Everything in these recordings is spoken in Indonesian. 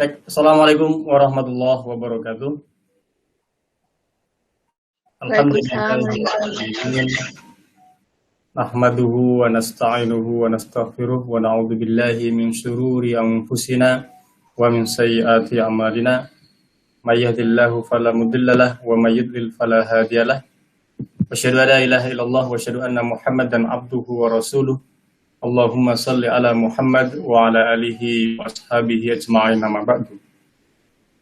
Assalamualaikum warahmatullahi wabarakatuh. Waalaikumsalam. Alhamdulillahirrahmanirrahim. Nahmaduhu wa nasta'inuhu wa nastaghfiruh wa na'udzu billahi min syururi anfusina wa min sayyiati a'malina. May yahdihillahu fala mudhillalah wa may yudlil fala hadiyalah. Asyhadu an la ilaha illallah wa asyhadu anna Muhammadan abduhu wa rasuluh. Allahumma shalli ala Muhammad wa ala alihi wa ashabihi ajma'in, amma ba'du.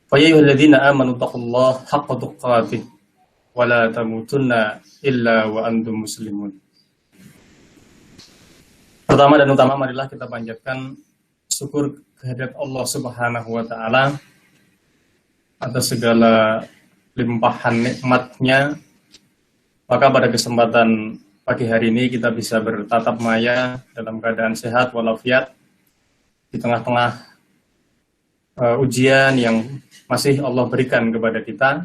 Fa ya ayyuhalladzina amanu taqullaha haqqa tuqatih wa la tamutunna illa wa antum muslimun. Pertama dan utama, marilah kita panjatkan syukur kehadirat Allah Subhanahu wa Ta'ala atas segala limpahan nikmat-Nya. Maka pada kesempatan pagi hari ini kita bisa bertatap maya dalam keadaan sehat walafiat di tengah-tengah ujian yang masih Allah berikan kepada kita,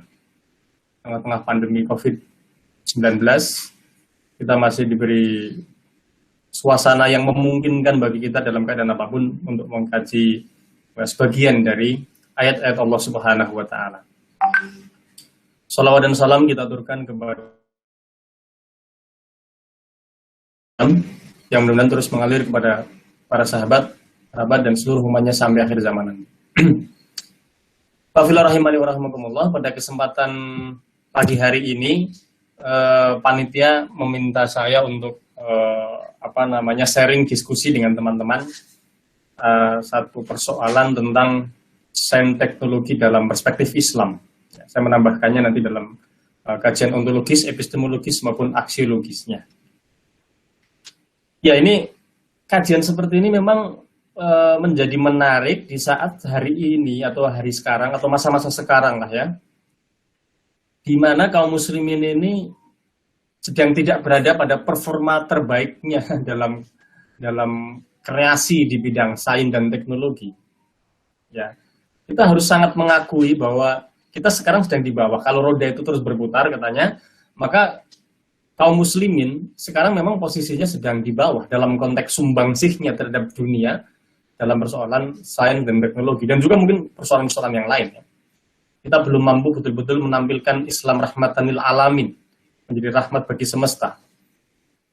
tengah-tengah pandemi COVID-19. Kita masih diberi suasana yang memungkinkan bagi kita dalam keadaan apapun untuk mengkaji sebagian dari ayat-ayat Allah Subhanahu wa Ta'ala. Shalawat dan salam kita aturkan kepada yang mudah-mudahan terus mengalir kepada para sahabat dan seluruh umatnya sampai akhir zaman nanti. Fafilah rahimani wa rahimakumullah, pada kesempatan pagi hari ini panitia meminta saya untuk sharing diskusi dengan teman-teman satu persoalan tentang sains teknologi dalam perspektif Islam. Saya menambahkannya nanti dalam kajian ontologis, epistemologis maupun aksiologisnya. Ya, ini kajian seperti ini memang menjadi menarik di saat hari ini atau hari sekarang atau masa-masa sekarang lah ya, di mana kaum muslimin ini sedang tidak berada pada performa terbaiknya dalam kreasi di bidang sains dan teknologi. Ya, kita harus sangat mengakui bahwa kita sekarang sedang di bawah. Kalau roda itu terus berputar katanya, maka kaum muslimin sekarang memang posisinya sedang di bawah dalam konteks sumbangsihnya terhadap dunia dalam persoalan sains dan teknologi, dan juga mungkin persoalan-persoalan yang lain. Ya. Kita belum mampu betul-betul menampilkan Islam rahmatan lil alamin, menjadi rahmat bagi semesta.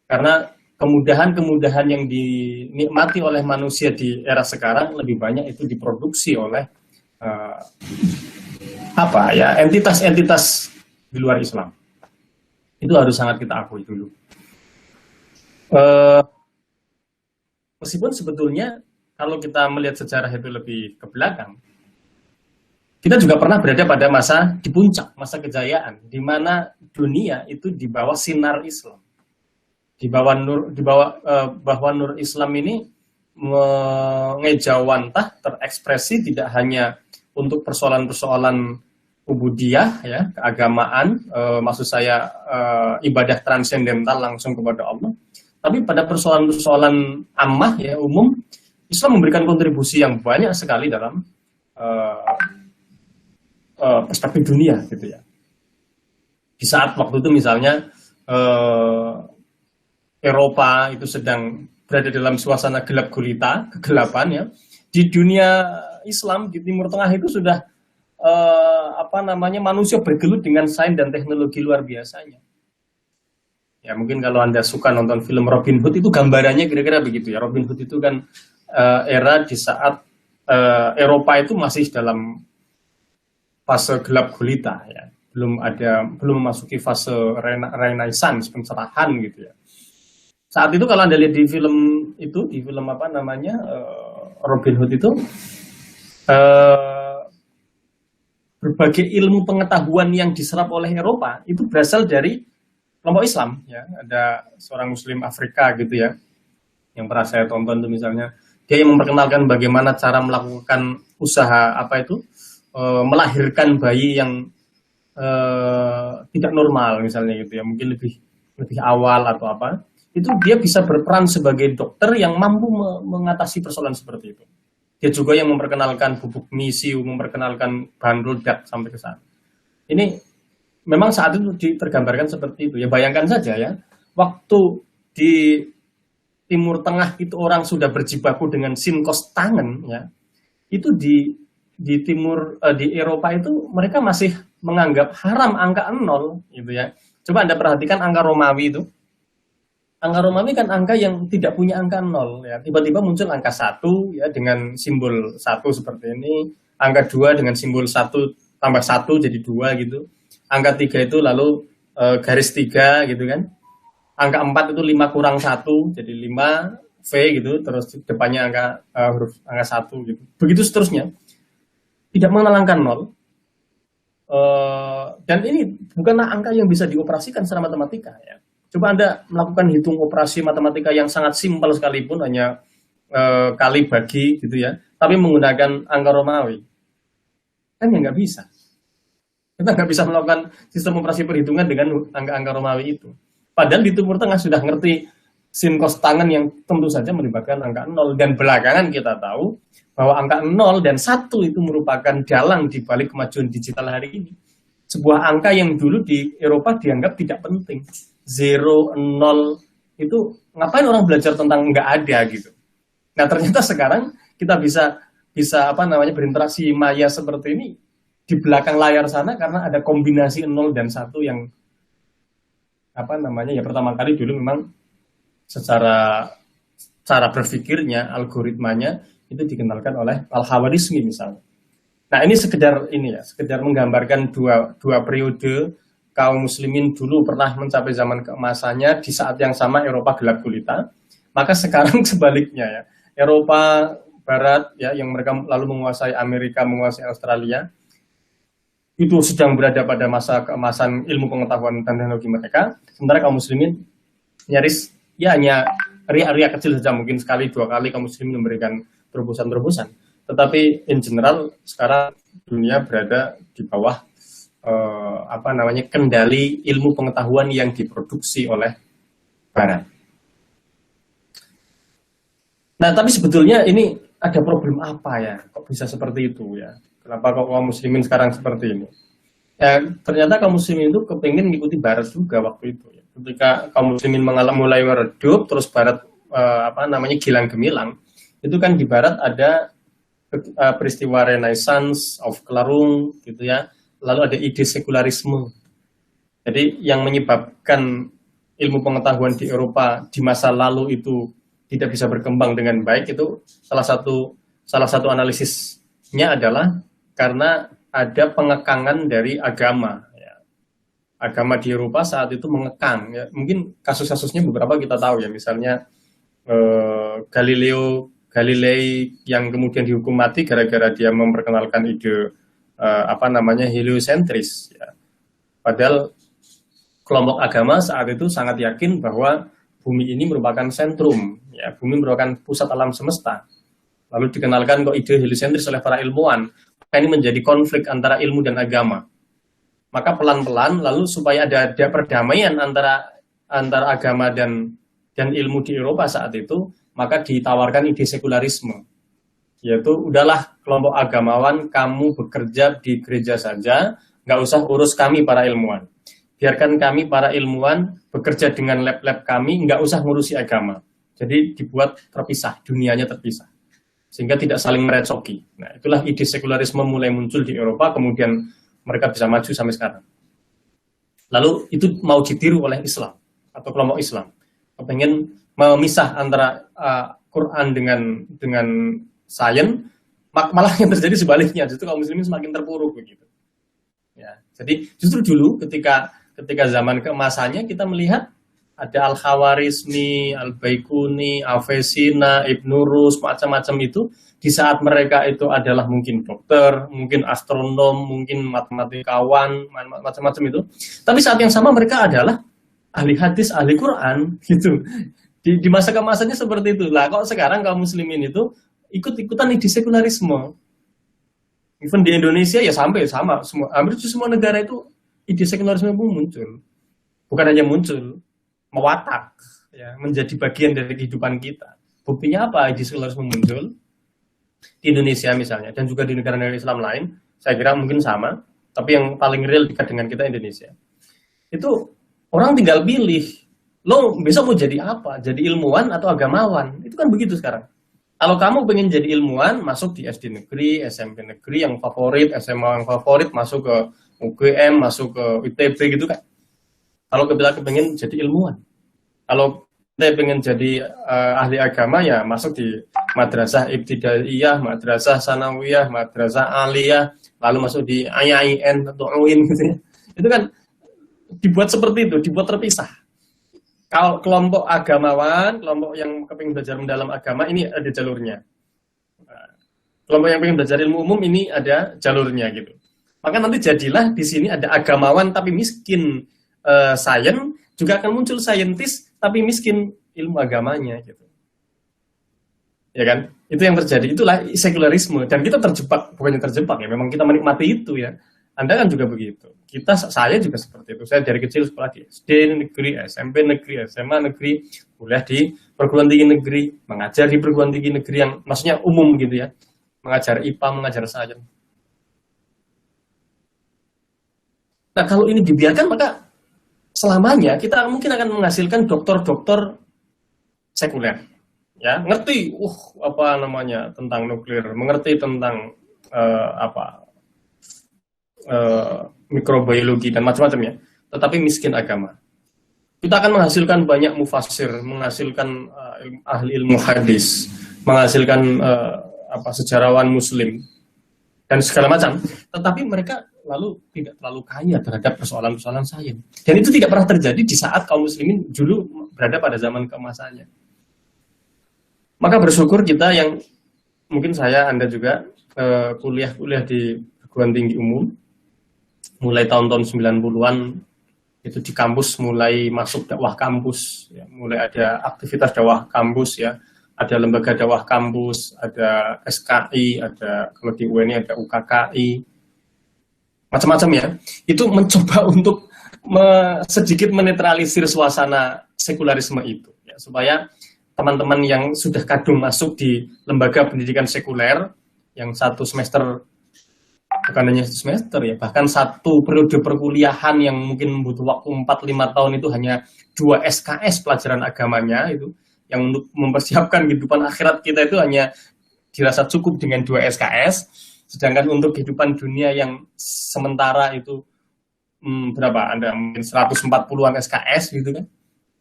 Karena kemudahan-kemudahan yang dinikmati oleh manusia di era sekarang lebih banyak itu diproduksi oleh entitas-entitas di luar Islam. Itu harus sangat kita akui dulu. Meskipun sebetulnya kalau kita melihat sejarah itu lebih ke belakang, kita juga pernah berada pada masa di puncak, masa kejayaan, di mana dunia itu di bawah sinar Islam, bahwa nur Islam ini mengejawantah, terekspresi tidak hanya untuk persoalan-persoalan ubudiyah, ya, keagamaan, maksud saya ibadah transendental langsung kepada Allah, tapi pada persoalan-persoalan ammah, ya, umum, Islam memberikan kontribusi yang banyak sekali dalam perspektif dunia, gitu ya. Di saat waktu itu misalnya Eropa itu sedang berada dalam suasana gelap gulita, kegelapan, ya. Di dunia Islam di Timur Tengah itu sudah manusia bergelut dengan sains dan teknologi luar biasanya. Ya, mungkin kalau Anda suka nonton film Robin Hood, itu gambarannya kira-kira begitu ya. Robin Hood itu kan era di saat Eropa itu masih dalam fase gelap gulita, ya, belum memasuki fase renaissance, pencerahan gitu ya. Saat itu kalau Anda lihat di film Robin Hood itu, berbagai ilmu pengetahuan yang diserap oleh Eropa itu berasal dari kelompok Islam, ya. Ada seorang Muslim Afrika gitu ya, yang pernah saya tonton itu misalnya, dia yang memperkenalkan bagaimana cara melakukan usaha melahirkan bayi yang tidak normal misalnya gitu ya, mungkin lebih awal atau apa, itu dia bisa berperan sebagai dokter yang mampu mengatasi persoalan seperti itu. Dia juga yang memperkenalkan bubuk misiu, memperkenalkan bahan peledak sampai ke sana. Ini memang saat itu tergambarkan seperti itu. Ya, bayangkan saja ya, waktu di Timur Tengah itu orang sudah berjibaku dengan sinkos tangan, ya, itu di di Eropa itu mereka masih menganggap haram angka 0 gitu ya. Coba Anda perhatikan angka Romawi itu. Angka Romawi kan angka yang tidak punya angka 0 ya. Tiba-tiba muncul angka 1 ya dengan simbol 1 seperti ini, angka 2 dengan simbol 1 tambah 1 jadi 2 gitu. Angka 3 itu lalu garis 3 gitu kan. Angka 4 itu 5 kurang 1 jadi 5 V gitu, terus depannya huruf angka 1 gitu. Begitu seterusnya. Tidak mengenal angka 0. Dan ini bukanlah angka yang bisa dioperasikan secara matematika ya. Coba Anda melakukan hitung operasi matematika yang sangat simpel sekalipun, hanya kali bagi gitu ya, tapi menggunakan angka Romawi. Kan ya nggak bisa. Kita nggak bisa melakukan sistem operasi perhitungan dengan angka-angka Romawi itu. Padahal di Timur Tengah sudah ngerti sin cos tangen yang tentu saja melibatkan angka 0. Dan belakangan kita tahu bahwa angka 0 dan 1 itu merupakan dalang di balik kemajuan digital hari ini. Sebuah angka yang dulu di Eropa dianggap tidak penting. 0, 0 itu ngapain orang belajar tentang nggak ada gitu. Nah ternyata sekarang kita bisa berinteraksi maya seperti ini di belakang layar sana karena ada kombinasi 0 dan 1 yang pertama kali dulu memang secara cara berpikirnya, algoritmanya itu dikenalkan oleh Al-Khawarizmi misalnya. Nah ini sekedar menggambarkan dua periode kaum muslimin dulu pernah mencapai zaman keemasannya, di saat yang sama Eropa gelap gulita. Maka sekarang sebaliknya ya, Eropa Barat ya yang mereka lalu menguasai Amerika, menguasai Australia, itu sedang berada pada masa keemasan ilmu pengetahuan dan teknologi mereka. Sementara kaum muslimin nyaris ya hanya riak-riak kecil saja, mungkin sekali dua kali kaum muslimin memberikan terobosan-terobosan. Tetapi in general sekarang dunia berada di bawah kendali ilmu pengetahuan yang diproduksi oleh Barat. Nah, tapi sebetulnya ini ada problem apa ya? Kok bisa seperti itu ya? Kenapa kok kaum muslimin sekarang seperti ini? Ya, ternyata kaum muslimin itu kepingin mengikuti Barat juga waktu itu. Ya. Ketika kaum muslimin mulai meredup, terus Barat gilang gemilang, itu kan di Barat ada peristiwa Renaissance of Klarung, gitu ya. Lalu ada ide sekularisme. Jadi yang menyebabkan ilmu pengetahuan di Eropa di masa lalu itu tidak bisa berkembang dengan baik, itu salah satu analisisnya adalah karena ada pengekangan dari agama. Ya. Agama di Eropa saat itu mengekang. Ya. Mungkin kasus-kasusnya beberapa kita tahu ya, misalnya Galilei yang kemudian dihukum mati gara-gara dia memperkenalkan ide heliosentris. Ya. Padahal kelompok agama saat itu sangat yakin bahwa bumi ini merupakan sentrum, ya, bumi merupakan pusat alam semesta. Lalu dikenalkan kok ide heliosentris oleh para ilmuwan, maka ini menjadi konflik antara ilmu dan agama. Maka pelan-pelan lalu supaya ada perdamaian antara agama dan ilmu di Eropa saat itu, maka ditawarkan ide sekularisme. Yaitu udahlah kelompok agamawan, kamu bekerja di gereja saja, nggak usah urus kami para ilmuwan. Biarkan kami para ilmuwan bekerja dengan lab-lab kami, nggak usah ngurusi agama. Jadi dibuat terpisah, dunianya terpisah. Sehingga tidak saling merecoki. Nah, itulah ide sekularisme mulai muncul di Eropa, kemudian mereka bisa maju sampai sekarang. Lalu itu mau ditiru oleh Islam, atau kelompok Islam. Kepengen memisah antara Quran dengan sains, malah yang terjadi sebaliknya, justru kaum muslimin semakin terpuruk begitu. Ya, jadi justru dulu ketika zaman keemasannya kita melihat ada Al-Khawarizmi, Al-Baikuni, Avicenna, Ibnu Rus, macam-macam itu di saat mereka itu adalah mungkin dokter, mungkin astronom, mungkin matematikawan, macam-macam itu. Tapi saat yang sama mereka adalah ahli hadis, ahli Quran gitu. Di masa keemasannya seperti itu. Lah kok sekarang kaum muslimin itu ikut-ikutan di sekularisme. Even di Indonesia ya sampai sama, hampir semua negara itu ide sekularisme pun muncul. Bukan hanya muncul, mewatak, ya, menjadi bagian dari kehidupan kita. Buktinya apa ide sekularisme muncul? Di Indonesia misalnya, dan juga di negara-negara Islam lain, saya kira mungkin sama, tapi yang paling real dekat dengan kita Indonesia. Itu orang tinggal pilih, lo besok mau jadi apa? Jadi ilmuwan atau agamawan? Itu kan begitu sekarang. Kalau kamu pengen jadi ilmuwan, masuk di SD negeri, SMP negeri yang favorit, SMA yang favorit, masuk ke UGM, masuk ke ITB gitu kan. Kalau kita pengen jadi ilmuwan. Kalau kita pengen jadi ahli agama, ya masuk di madrasah ibtidaiyah, madrasah sanawiyah, madrasah aliyah, lalu masuk di IAIN atau UIN gitu ya. Itu kan dibuat seperti itu, dibuat terpisah. Kalau kelompok agamawan, kelompok yang kepingin belajar mendalam agama, ini ada jalurnya. Kelompok yang pengen belajar ilmu umum, ini ada jalurnya gitu. Maka nanti jadilah di sini ada agamawan tapi miskin sains, juga akan muncul saintis tapi miskin ilmu agamanya gitu. Ya kan? Itu yang terjadi. Itulah sekularisme, dan kita terjebak, bukannya terjebak ya, memang kita menikmati itu ya. Anda kan juga begitu. Saya juga seperti itu. Saya dari kecil sekolah di SD negeri, SMP negeri, SMA negeri, kuliah di perguruan tinggi negeri, mengajar di perguruan tinggi negeri yang maksudnya umum gitu ya. Mengajar IPA, mengajar sains. Nah, kalau ini dibiarkan, maka selamanya kita mungkin akan menghasilkan dokter-dokter sekuler. Ya, ngerti apa namanya tentang nuklir, mengerti tentang mikrobiologi dan macam-macam ya, tetapi miskin agama. Kita akan menghasilkan banyak mufassir, menghasilkan ahli ilmu hadis, menghasilkan sejarawan muslim dan segala macam, tetapi mereka lalu tidak terlalu kaya terhadap persoalan-persoalan sains. Dan itu tidak pernah terjadi di saat kaum muslimin dulu berada pada zaman keemasannya. Maka bersyukur kita yang mungkin saya, Anda juga kuliah di perguruan tinggi umum mulai tahun-tahun 90-an, itu di kampus mulai masuk dakwah kampus ya, mulai ada aktivitas dakwah kampus ya, ada lembaga dakwah kampus, ada SKI, ada kalau di UN ada UKKI, macam-macam ya. Itu mencoba untuk sedikit menetralisir suasana sekularisme itu ya, supaya teman-teman yang sudah kadung masuk di lembaga pendidikan sekuler yang satu semester, bukan hanya satu semester ya, bahkan satu periode perkuliahan yang mungkin butuh waktu 4-5 tahun itu hanya 2 SKS pelajaran agamanya itu, yang untuk mempersiapkan kehidupan akhirat kita itu hanya dirasa cukup dengan 2 SKS, sedangkan untuk kehidupan dunia yang sementara itu berapa? Ada mungkin 140-an SKS gitu kan,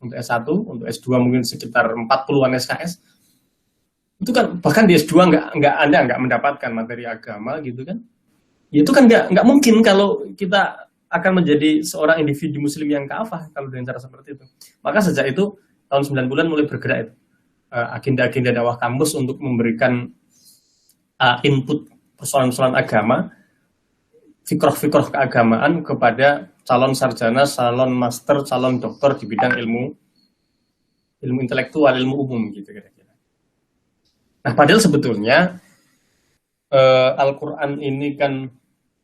untuk S1, untuk S2 mungkin sekitar 40-an SKS. Itu kan bahkan di S2 Anda nggak mendapatkan materi agama gitu kan. Itu kan nggak mungkin kalau kita akan menjadi seorang individu muslim yang kafah kalau dengan cara seperti itu. Maka sejak itu tahun 90-an mulai bergerak itu agenda-agenda dakwah kampus untuk memberikan input persoalan-persoalan agama, fikroh-fikroh keagamaan kepada calon sarjana, calon master, calon doktor di bidang ilmu intelektual, ilmu umum gitu kira-kira. Nah, padahal sebetulnya Al-Quran ini kan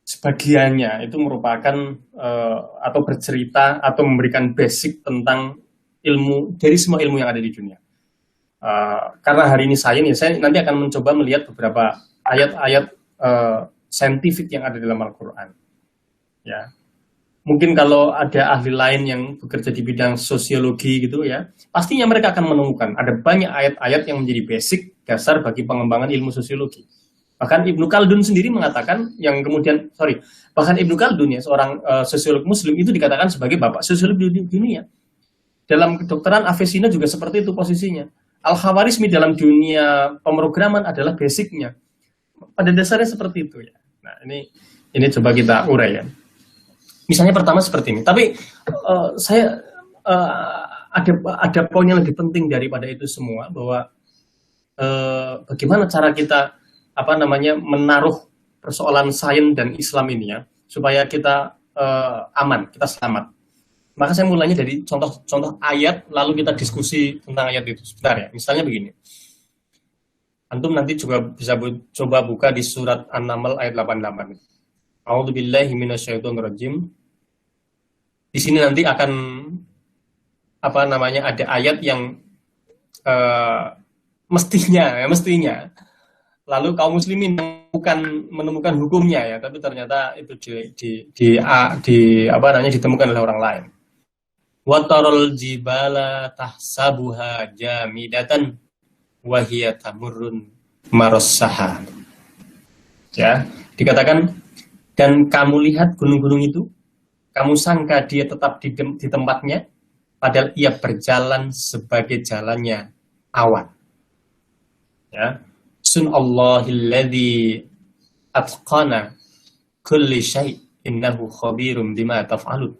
sebagiannya itu merupakan atau bercerita atau memberikan basic tentang ilmu dari semua ilmu yang ada di dunia. Karena hari ini saya nanti akan mencoba melihat beberapa ayat-ayat saintifik yang ada dalam Al-Quran. Ya, mungkin kalau ada ahli lain yang bekerja di bidang sosiologi gitu ya, pastinya mereka akan menemukan ada banyak ayat-ayat yang menjadi basic dasar bagi pengembangan ilmu sosiologi. Bahkan Ibnu Khaldun sendiri mengatakan, bahkan Ibnu Khaldun ya, seorang sosiolog muslim itu dikatakan sebagai bapak sosiologi dunia. Dalam kedokteran Avicenna juga seperti itu posisinya. Al-Khawarizmi dalam dunia pemrograman adalah basicnya. Pada dasarnya seperti itu ya. Nah, ini coba kita urai ya. Misalnya pertama seperti ini. Tapi saya ada poin yang lebih penting daripada itu semua, bahwa bagaimana cara kita menaruh persoalan sains dan Islam ini ya, supaya kita aman, kita selamat. Maka saya mulainya dari contoh ayat, lalu kita diskusi tentang ayat itu. Sebentar ya, misalnya begini. Antum nanti juga bisa coba buka di surat An-Naml ayat 88. A'udzubillahi minasyaitonirrajim. Di sini nanti akan ada ayat yang mestinya lalu kaum muslimin menemukan hukumnya ya, tapi ternyata itu ditemukan oleh orang lain. Wa taral jibala tahsabuha jamidatan wa hiya tamurrun marassaha. Ya, dikatakan dan kamu lihat gunung-gunung itu, kamu sangka dia tetap di tempatnya, padahal ia berjalan sebagai jalannya awan. Ya, sunallahilladzi atqana kulli syai' innahu khabirum bima taf'alun.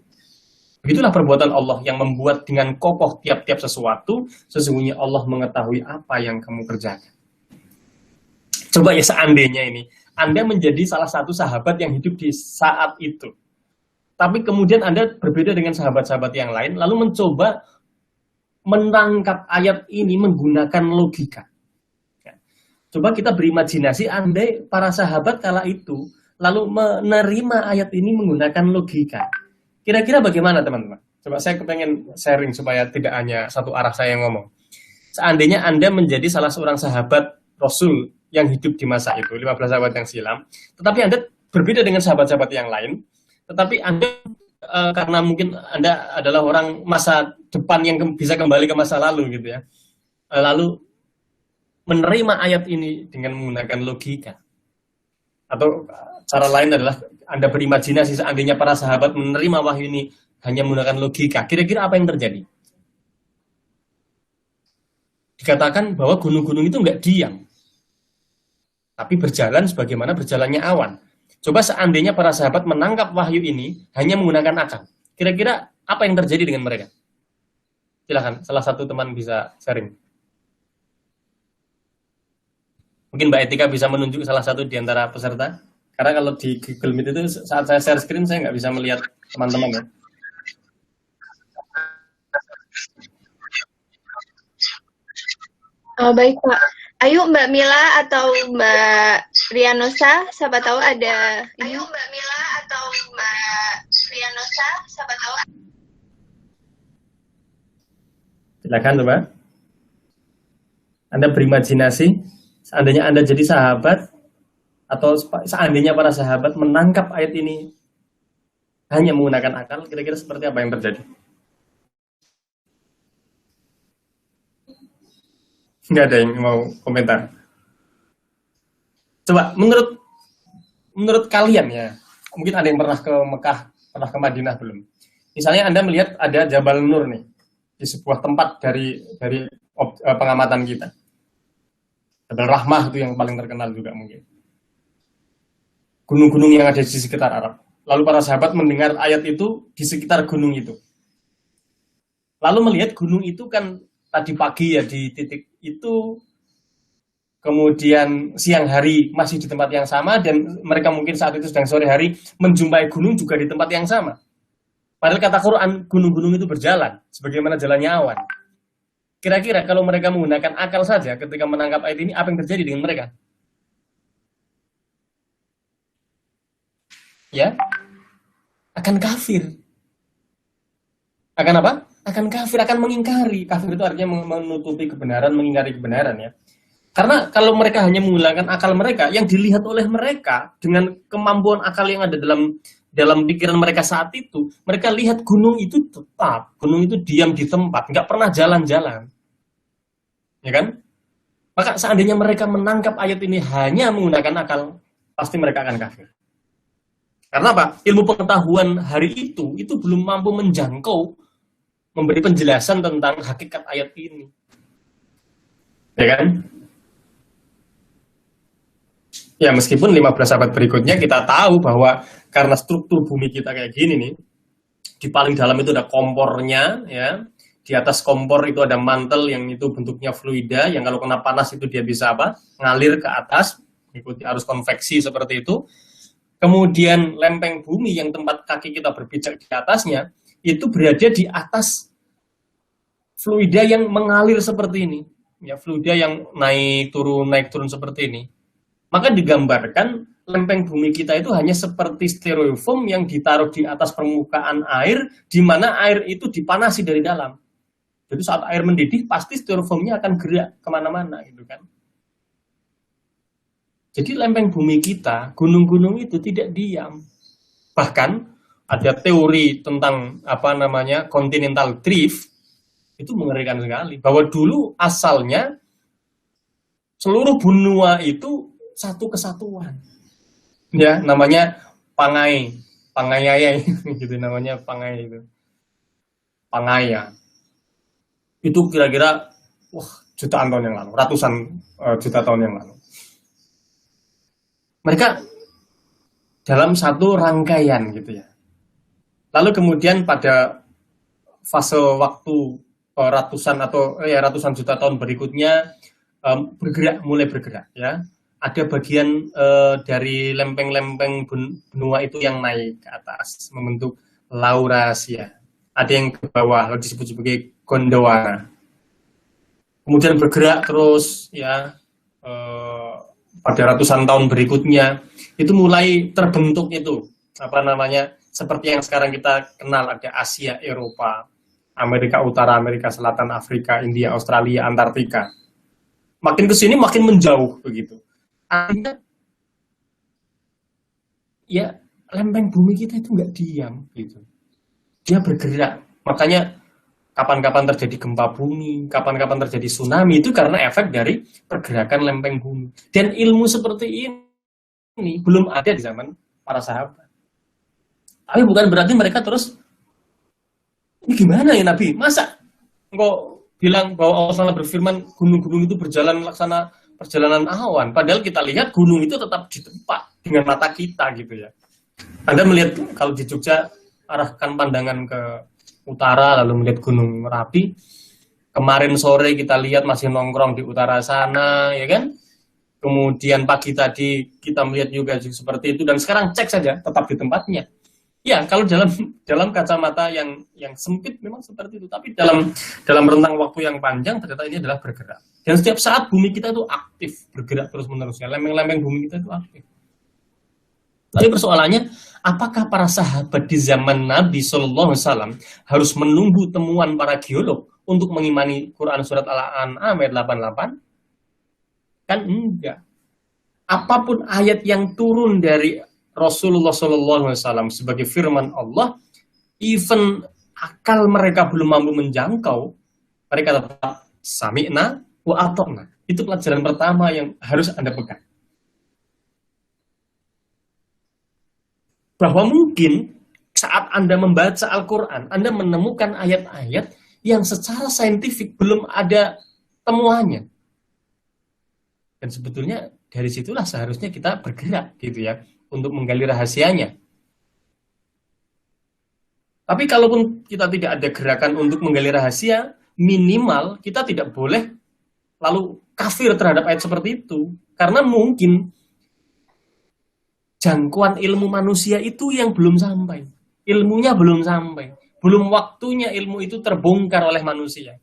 Begitulah perbuatan Allah yang membuat dengan kokoh tiap-tiap sesuatu, sesungguhnya Allah mengetahui apa yang kamu kerjakan. Coba ya seandainya ini, Anda menjadi salah satu sahabat yang hidup di saat itu. Tapi kemudian Anda berbeda dengan sahabat-sahabat yang lain, lalu mencoba menangkap ayat ini menggunakan logika. Coba kita berimajinasi andai para sahabat kala itu lalu menerima ayat ini menggunakan logika. Kira-kira bagaimana teman-teman? Coba saya kepengen sharing supaya tidak hanya satu arah saya yang ngomong. Seandainya Anda menjadi salah seorang sahabat Rasul yang hidup di masa itu, 15 sahabat yang silam, tetapi Anda berbeda dengan sahabat-sahabat yang lain, tetapi Anda karena mungkin Anda adalah orang masa depan yang bisa kembali ke masa lalu gitu ya. Lalu menerima ayat ini dengan menggunakan logika. Atau cara lain adalah Anda berimajinasi seandainya para sahabat menerima wahyu ini hanya menggunakan logika. Kira-kira apa yang terjadi? Dikatakan bahwa gunung-gunung itu nggak diam, tapi berjalan sebagaimana berjalannya awan. Coba seandainya para sahabat menangkap wahyu ini hanya menggunakan akal. Kira-kira apa yang terjadi dengan mereka? Silakan, salah satu teman bisa sharing. Mungkin Mbak Etika bisa menunjuk salah satu di antara peserta. Karena kalau di Google Meet itu saat saya share screen saya nggak bisa melihat teman-teman ya. Oh, baik Pak. Ayo Mbak Mila atau Mbak Rianosa, siapa tahu ada ini. Ayo Mbak Mila atau Mbak Rianosa, siapa tahu. Silakan coba. Anda berimajinasi, seandainya Anda jadi sahabat, atau seandainya para sahabat menangkap ayat ini hanya menggunakan akal, kira-kira seperti apa yang terjadi? Nggak ada yang mau komentar. Coba, menurut kalian ya, mungkin ada yang pernah ke Mekah, pernah ke Madinah belum? Misalnya Anda melihat ada Jabal Nur nih, di sebuah tempat dari pengamatan kita. Jabal Rahmah itu yang paling terkenal juga mungkin. Gunung-gunung yang ada di sekitar Arab. Lalu para sahabat mendengar ayat itu di sekitar gunung itu. Lalu melihat gunung itu kan tadi pagi ya di titik itu, kemudian siang hari masih di tempat yang sama, dan mereka mungkin saat itu sedang sore hari menjumpai gunung juga di tempat yang sama. Padahal kata Quran, gunung-gunung itu berjalan sebagaimana jalannya awan. Kira-kira kalau mereka menggunakan akal saja ketika menangkap ayat ini, apa yang terjadi dengan mereka? Ya, akan kafir. Akan apa? Akan kafir, akan mengingkari. Kafir itu artinya menutupi kebenaran, mengingkari kebenaran ya. Karena kalau mereka hanya menggunakan akal mereka, yang dilihat oleh mereka dengan kemampuan akal yang ada dalam pikiran mereka saat itu, mereka lihat gunung itu tetap, gunung itu diam di tempat, nggak pernah jalan-jalan. Ya kan? Maka seandainya mereka menangkap ayat ini hanya menggunakan akal, pasti mereka akan kafir. Karena apa? Ilmu pengetahuan hari itu belum mampu menjangkau, memberi penjelasan tentang hakikat ayat ini. Ya kan? Ya, meskipun 15 abad berikutnya kita tahu bahwa karena struktur bumi kita kayak gini nih, di paling dalam itu ada kompornya, ya. Di atas kompor itu ada mantel yang itu bentuknya fluida, yang kalau kena panas itu dia bisa apa? Ngalir ke atas, mengikuti arus konveksi seperti itu. Kemudian lempeng bumi yang tempat kaki kita berpijak di atasnya, itu berada di atas fluida yang mengalir seperti ini. Ya, fluida yang naik turun seperti ini. Maka digambarkan lempeng bumi kita itu hanya seperti styrofoam yang ditaruh di atas permukaan air, di mana air itu dipanasi dari dalam. Jadi saat air mendidih, pasti styrofoamnya akan gerak kemana-mana, gitu kan. Jadi lempeng bumi kita, gunung-gunung itu tidak diam. Bahkan ada teori tentang continental drift, itu mengerikan sekali. Bahwa dulu asalnya Seluruh benua itu satu kesatuan. Ya, namanya Pangai, Pangaiai gitu namanya Pangai itu. Pangaya. Itu kira-kira jutaan tahun yang lalu, ratusan juta tahun yang lalu. Mereka dalam satu rangkaian gitu ya. Lalu kemudian pada fase waktu ratusan juta tahun berikutnya mulai bergerak ya. Ada bagian dari lempeng-lempeng benua itu yang naik ke atas membentuk Laurasia. Ada yang ke bawah lalu disebut sebagai Gondwana. Kemudian bergerak terus ya pada ratusan tahun berikutnya itu mulai terbentuk itu seperti yang sekarang kita kenal, ada Asia, Eropa, Amerika Utara, Amerika Selatan, Afrika, India, Australia, Antartika. Makin ke sini makin menjauh begitu. Artinya ya lempeng bumi kita itu nggak diam gitu. Dia bergerak. Makanya kapan-kapan terjadi gempa bumi, kapan-kapan terjadi tsunami itu karena efek dari pergerakan lempeng bumi. Dan ilmu seperti ini belum ada di zaman para sahabat. Tapi bukan berarti mereka terus, ini gimana ya Nabi? Masa engkau bilang bahwa Allah berfirman gunung-gunung itu berjalan laksana perjalanan awan. Padahal kita lihat gunung itu tetap di tempat dengan mata kita gitu ya. Anda melihat kalau di Jogja, arahkan pandangan ke utara lalu melihat Gunung Merapi. Kemarin sore kita lihat masih nongkrong di utara sana, ya kan? Kemudian pagi tadi kita melihat juga seperti itu, dan sekarang cek saja tetap di tempatnya. Ya, kalau dalam kacamata yang sempit memang seperti itu, tapi dalam rentang waktu yang panjang ternyata ini adalah bergerak. Dan setiap saat bumi kita itu aktif, bergerak terus-menerus. Ya, lempeng-lempeng bumi kita itu aktif. Tapi persoalannya, apakah para sahabat di zaman Nabi SAW harus menunggu temuan para geolog untuk mengimani Quran surat Al-An'am ayat 88? Kan enggak. Apapun ayat yang turun dari Rasulullah SAW sebagai firman Allah, even akal mereka belum mampu menjangkau, mereka tetap sami'na wa ata'na. Itu pelajaran pertama yang harus Anda pegang. Bahwa mungkin saat Anda membaca Al-Quran, Anda menemukan ayat-ayat yang secara saintifik belum ada temuannya. Dan sebetulnya dari situlah seharusnya kita bergerak gitu ya, untuk menggali rahasianya. Tapi kalaupun kita tidak ada gerakan untuk menggali rahasia, minimal kita tidak boleh lalu kafir terhadap ayat seperti itu. Karena mungkin jangkauan ilmu manusia itu yang belum sampai. Ilmunya belum sampai. Belum waktunya ilmu itu terbongkar oleh manusia.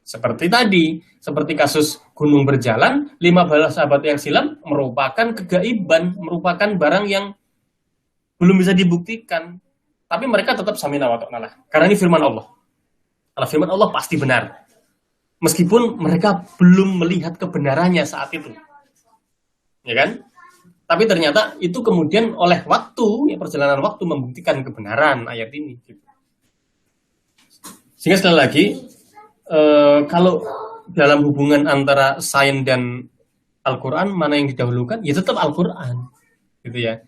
Seperti tadi, seperti kasus gunung berjalan, 15 abad yang silam merupakan kegaiban, merupakan barang yang belum bisa dibuktikan. Tapi mereka tetap samina wa ta'na. Karena ini firman Allah. Karena firman Allah pasti benar. Meskipun mereka belum melihat kebenarannya saat itu. Ya kan? Tapi ternyata itu kemudian oleh waktu, ya perjalanan waktu membuktikan kebenaran ayat ini. Gitu. Sehingga sekali lagi, kalau dalam hubungan antara sains dan Al-Quran, mana yang didahulukan? Ya tetap Al-Quran. Gitu ya.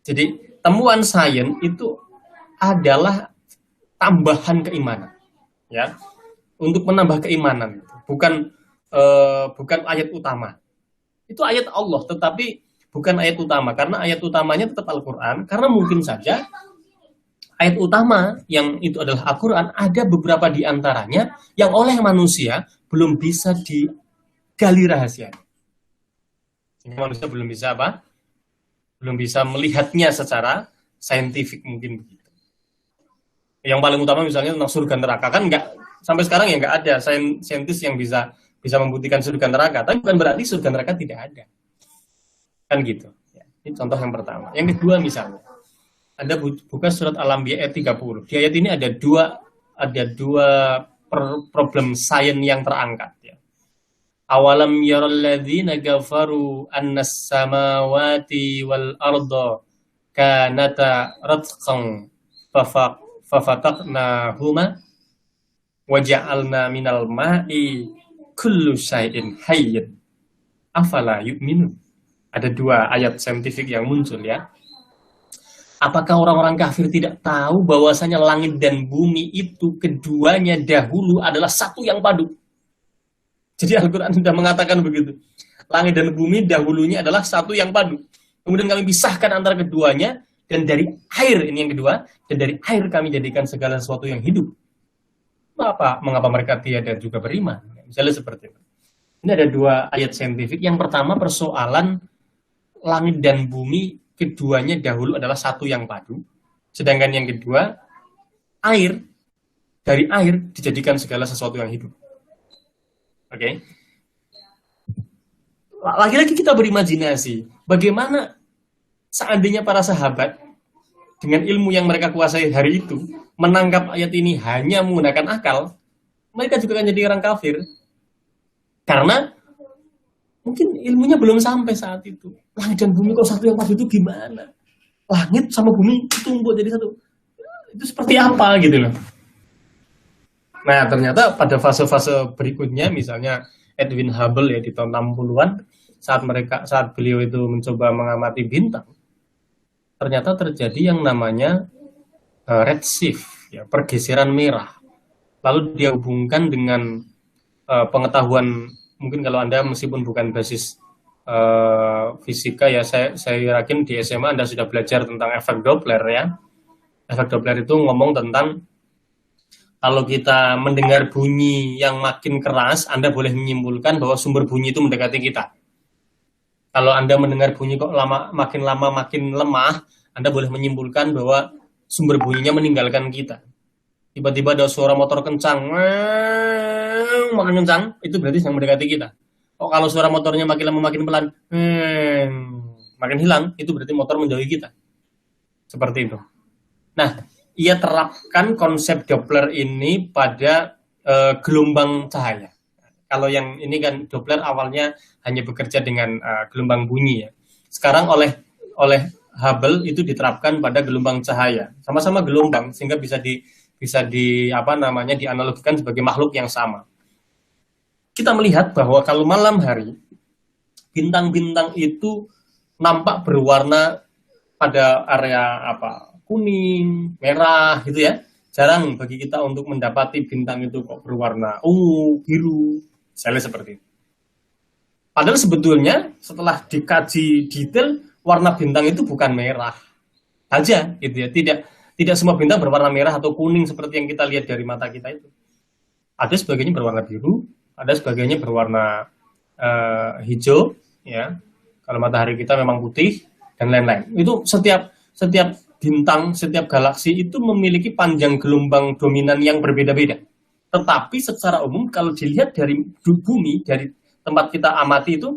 Jadi temuan sains itu adalah tambahan keimanan. Ya. Untuk menambah keimanan. Bukan ayat utama. Itu ayat Allah, tetapi bukan ayat utama, karena ayat utamanya tetap Al-Quran, karena mungkin saja ayat utama yang itu adalah Al-Quran, ada beberapa di antaranya yang oleh manusia belum bisa digali rahasia. Sehingga manusia belum bisa apa? Belum bisa melihatnya secara saintifik mungkin begitu. Yang paling utama misalnya tentang surga neraka, kan enggak, sampai sekarang ya enggak ada saintis yang bisa membuktikan surga neraka, tapi bukan berarti surga neraka tidak ada. Kan gitu. Ya, ini contoh yang pertama. Yang kedua misalnya, Anda buka surat Al-Anbiya ayat 30. Di ayat ini ada dua problem sains yang terangkat. Ya. Awalam yaralladzina kafaru annas samawati wal arda kanata ratqan fafataqnahuma waja'alna minal ma'i kullu syai'in hayyin. afala yu'minun. Ada dua ayat saintifik yang muncul ya. Apakah orang-orang kafir tidak tahu bahwasanya langit dan bumi itu keduanya dahulu adalah satu yang padu? Jadi Al-Quran sudah mengatakan begitu. Langit dan bumi dahulunya adalah satu yang padu. Kemudian kami pisahkan antara keduanya, dan dari air, ini yang kedua, dan dari air kami jadikan segala sesuatu yang hidup. Mengapa mereka tiada juga beriman? Misalnya seperti itu. Ini ada dua ayat saintifik. Yang pertama persoalan langit dan bumi keduanya dahulu adalah satu yang padu. Sedangkan yang kedua, air, dari air dijadikan segala sesuatu yang hidup. Oke. Lagi-lagi kita berimajinasi, bagaimana seandainya para sahabat dengan ilmu yang mereka kuasai hari itu menangkap ayat ini hanya menggunakan akal, mereka juga akan jadi orang kafir. Karena mungkin ilmunya belum sampai saat itu. Langit dan bumi kok satu yang padu itu gimana? Langit sama bumi tumpuk jadi satu. Itu seperti apa gitu loh. Nah, ternyata pada fase-fase berikutnya, misalnya Edwin Hubble ya di tahun 60-an, saat beliau itu mencoba mengamati bintang, ternyata terjadi yang namanya redshift, ya, pergeseran merah. Lalu dia hubungkan dengan pengetahuan, mungkin kalau Anda meskipun bukan basis fisika ya, saya yakin di SMA Anda sudah belajar tentang efek Doppler ya. Efek Doppler itu ngomong tentang kalau kita mendengar bunyi yang makin keras, Anda boleh menyimpulkan bahwa sumber bunyi itu mendekati kita. Kalau Anda mendengar bunyi kok makin lama makin lemah, Anda boleh menyimpulkan bahwa sumber bunyinya meninggalkan kita. Tiba-tiba ada suara motor kencang, makin kencang, itu berarti yang mendekati kita. Oh, kalau suara motornya makin lama makin pelan, makin hilang, itu berarti motor menjauhi kita. Seperti itu. Nah, ia terapkan konsep Doppler ini pada gelombang cahaya. Kalau yang ini kan Doppler awalnya hanya bekerja dengan gelombang bunyi ya. Sekarang oleh Hubble itu diterapkan pada gelombang cahaya. Sama-sama gelombang sehingga bisa dianalogikan sebagai makhluk yang sama. Kita melihat bahwa kalau malam hari bintang-bintang itu nampak berwarna pada area kuning, merah gitu ya. Jarang bagi kita untuk mendapati bintang itu kok berwarna ungu, biru, misalnya seperti itu. Padahal sebetulnya setelah dikaji detail, warna bintang itu bukan merah saja gitu ya. Tidak semua bintang berwarna merah atau kuning seperti yang kita lihat dari mata kita itu. Ada sebagainya berwarna biru, ada sebagainya berwarna hijau ya. Kalau matahari kita memang putih dan lain-lain. Itu setiap bintang, setiap galaksi itu memiliki panjang gelombang dominan yang berbeda-beda. Tetapi secara umum kalau dilihat dari bumi, dari tempat kita amati itu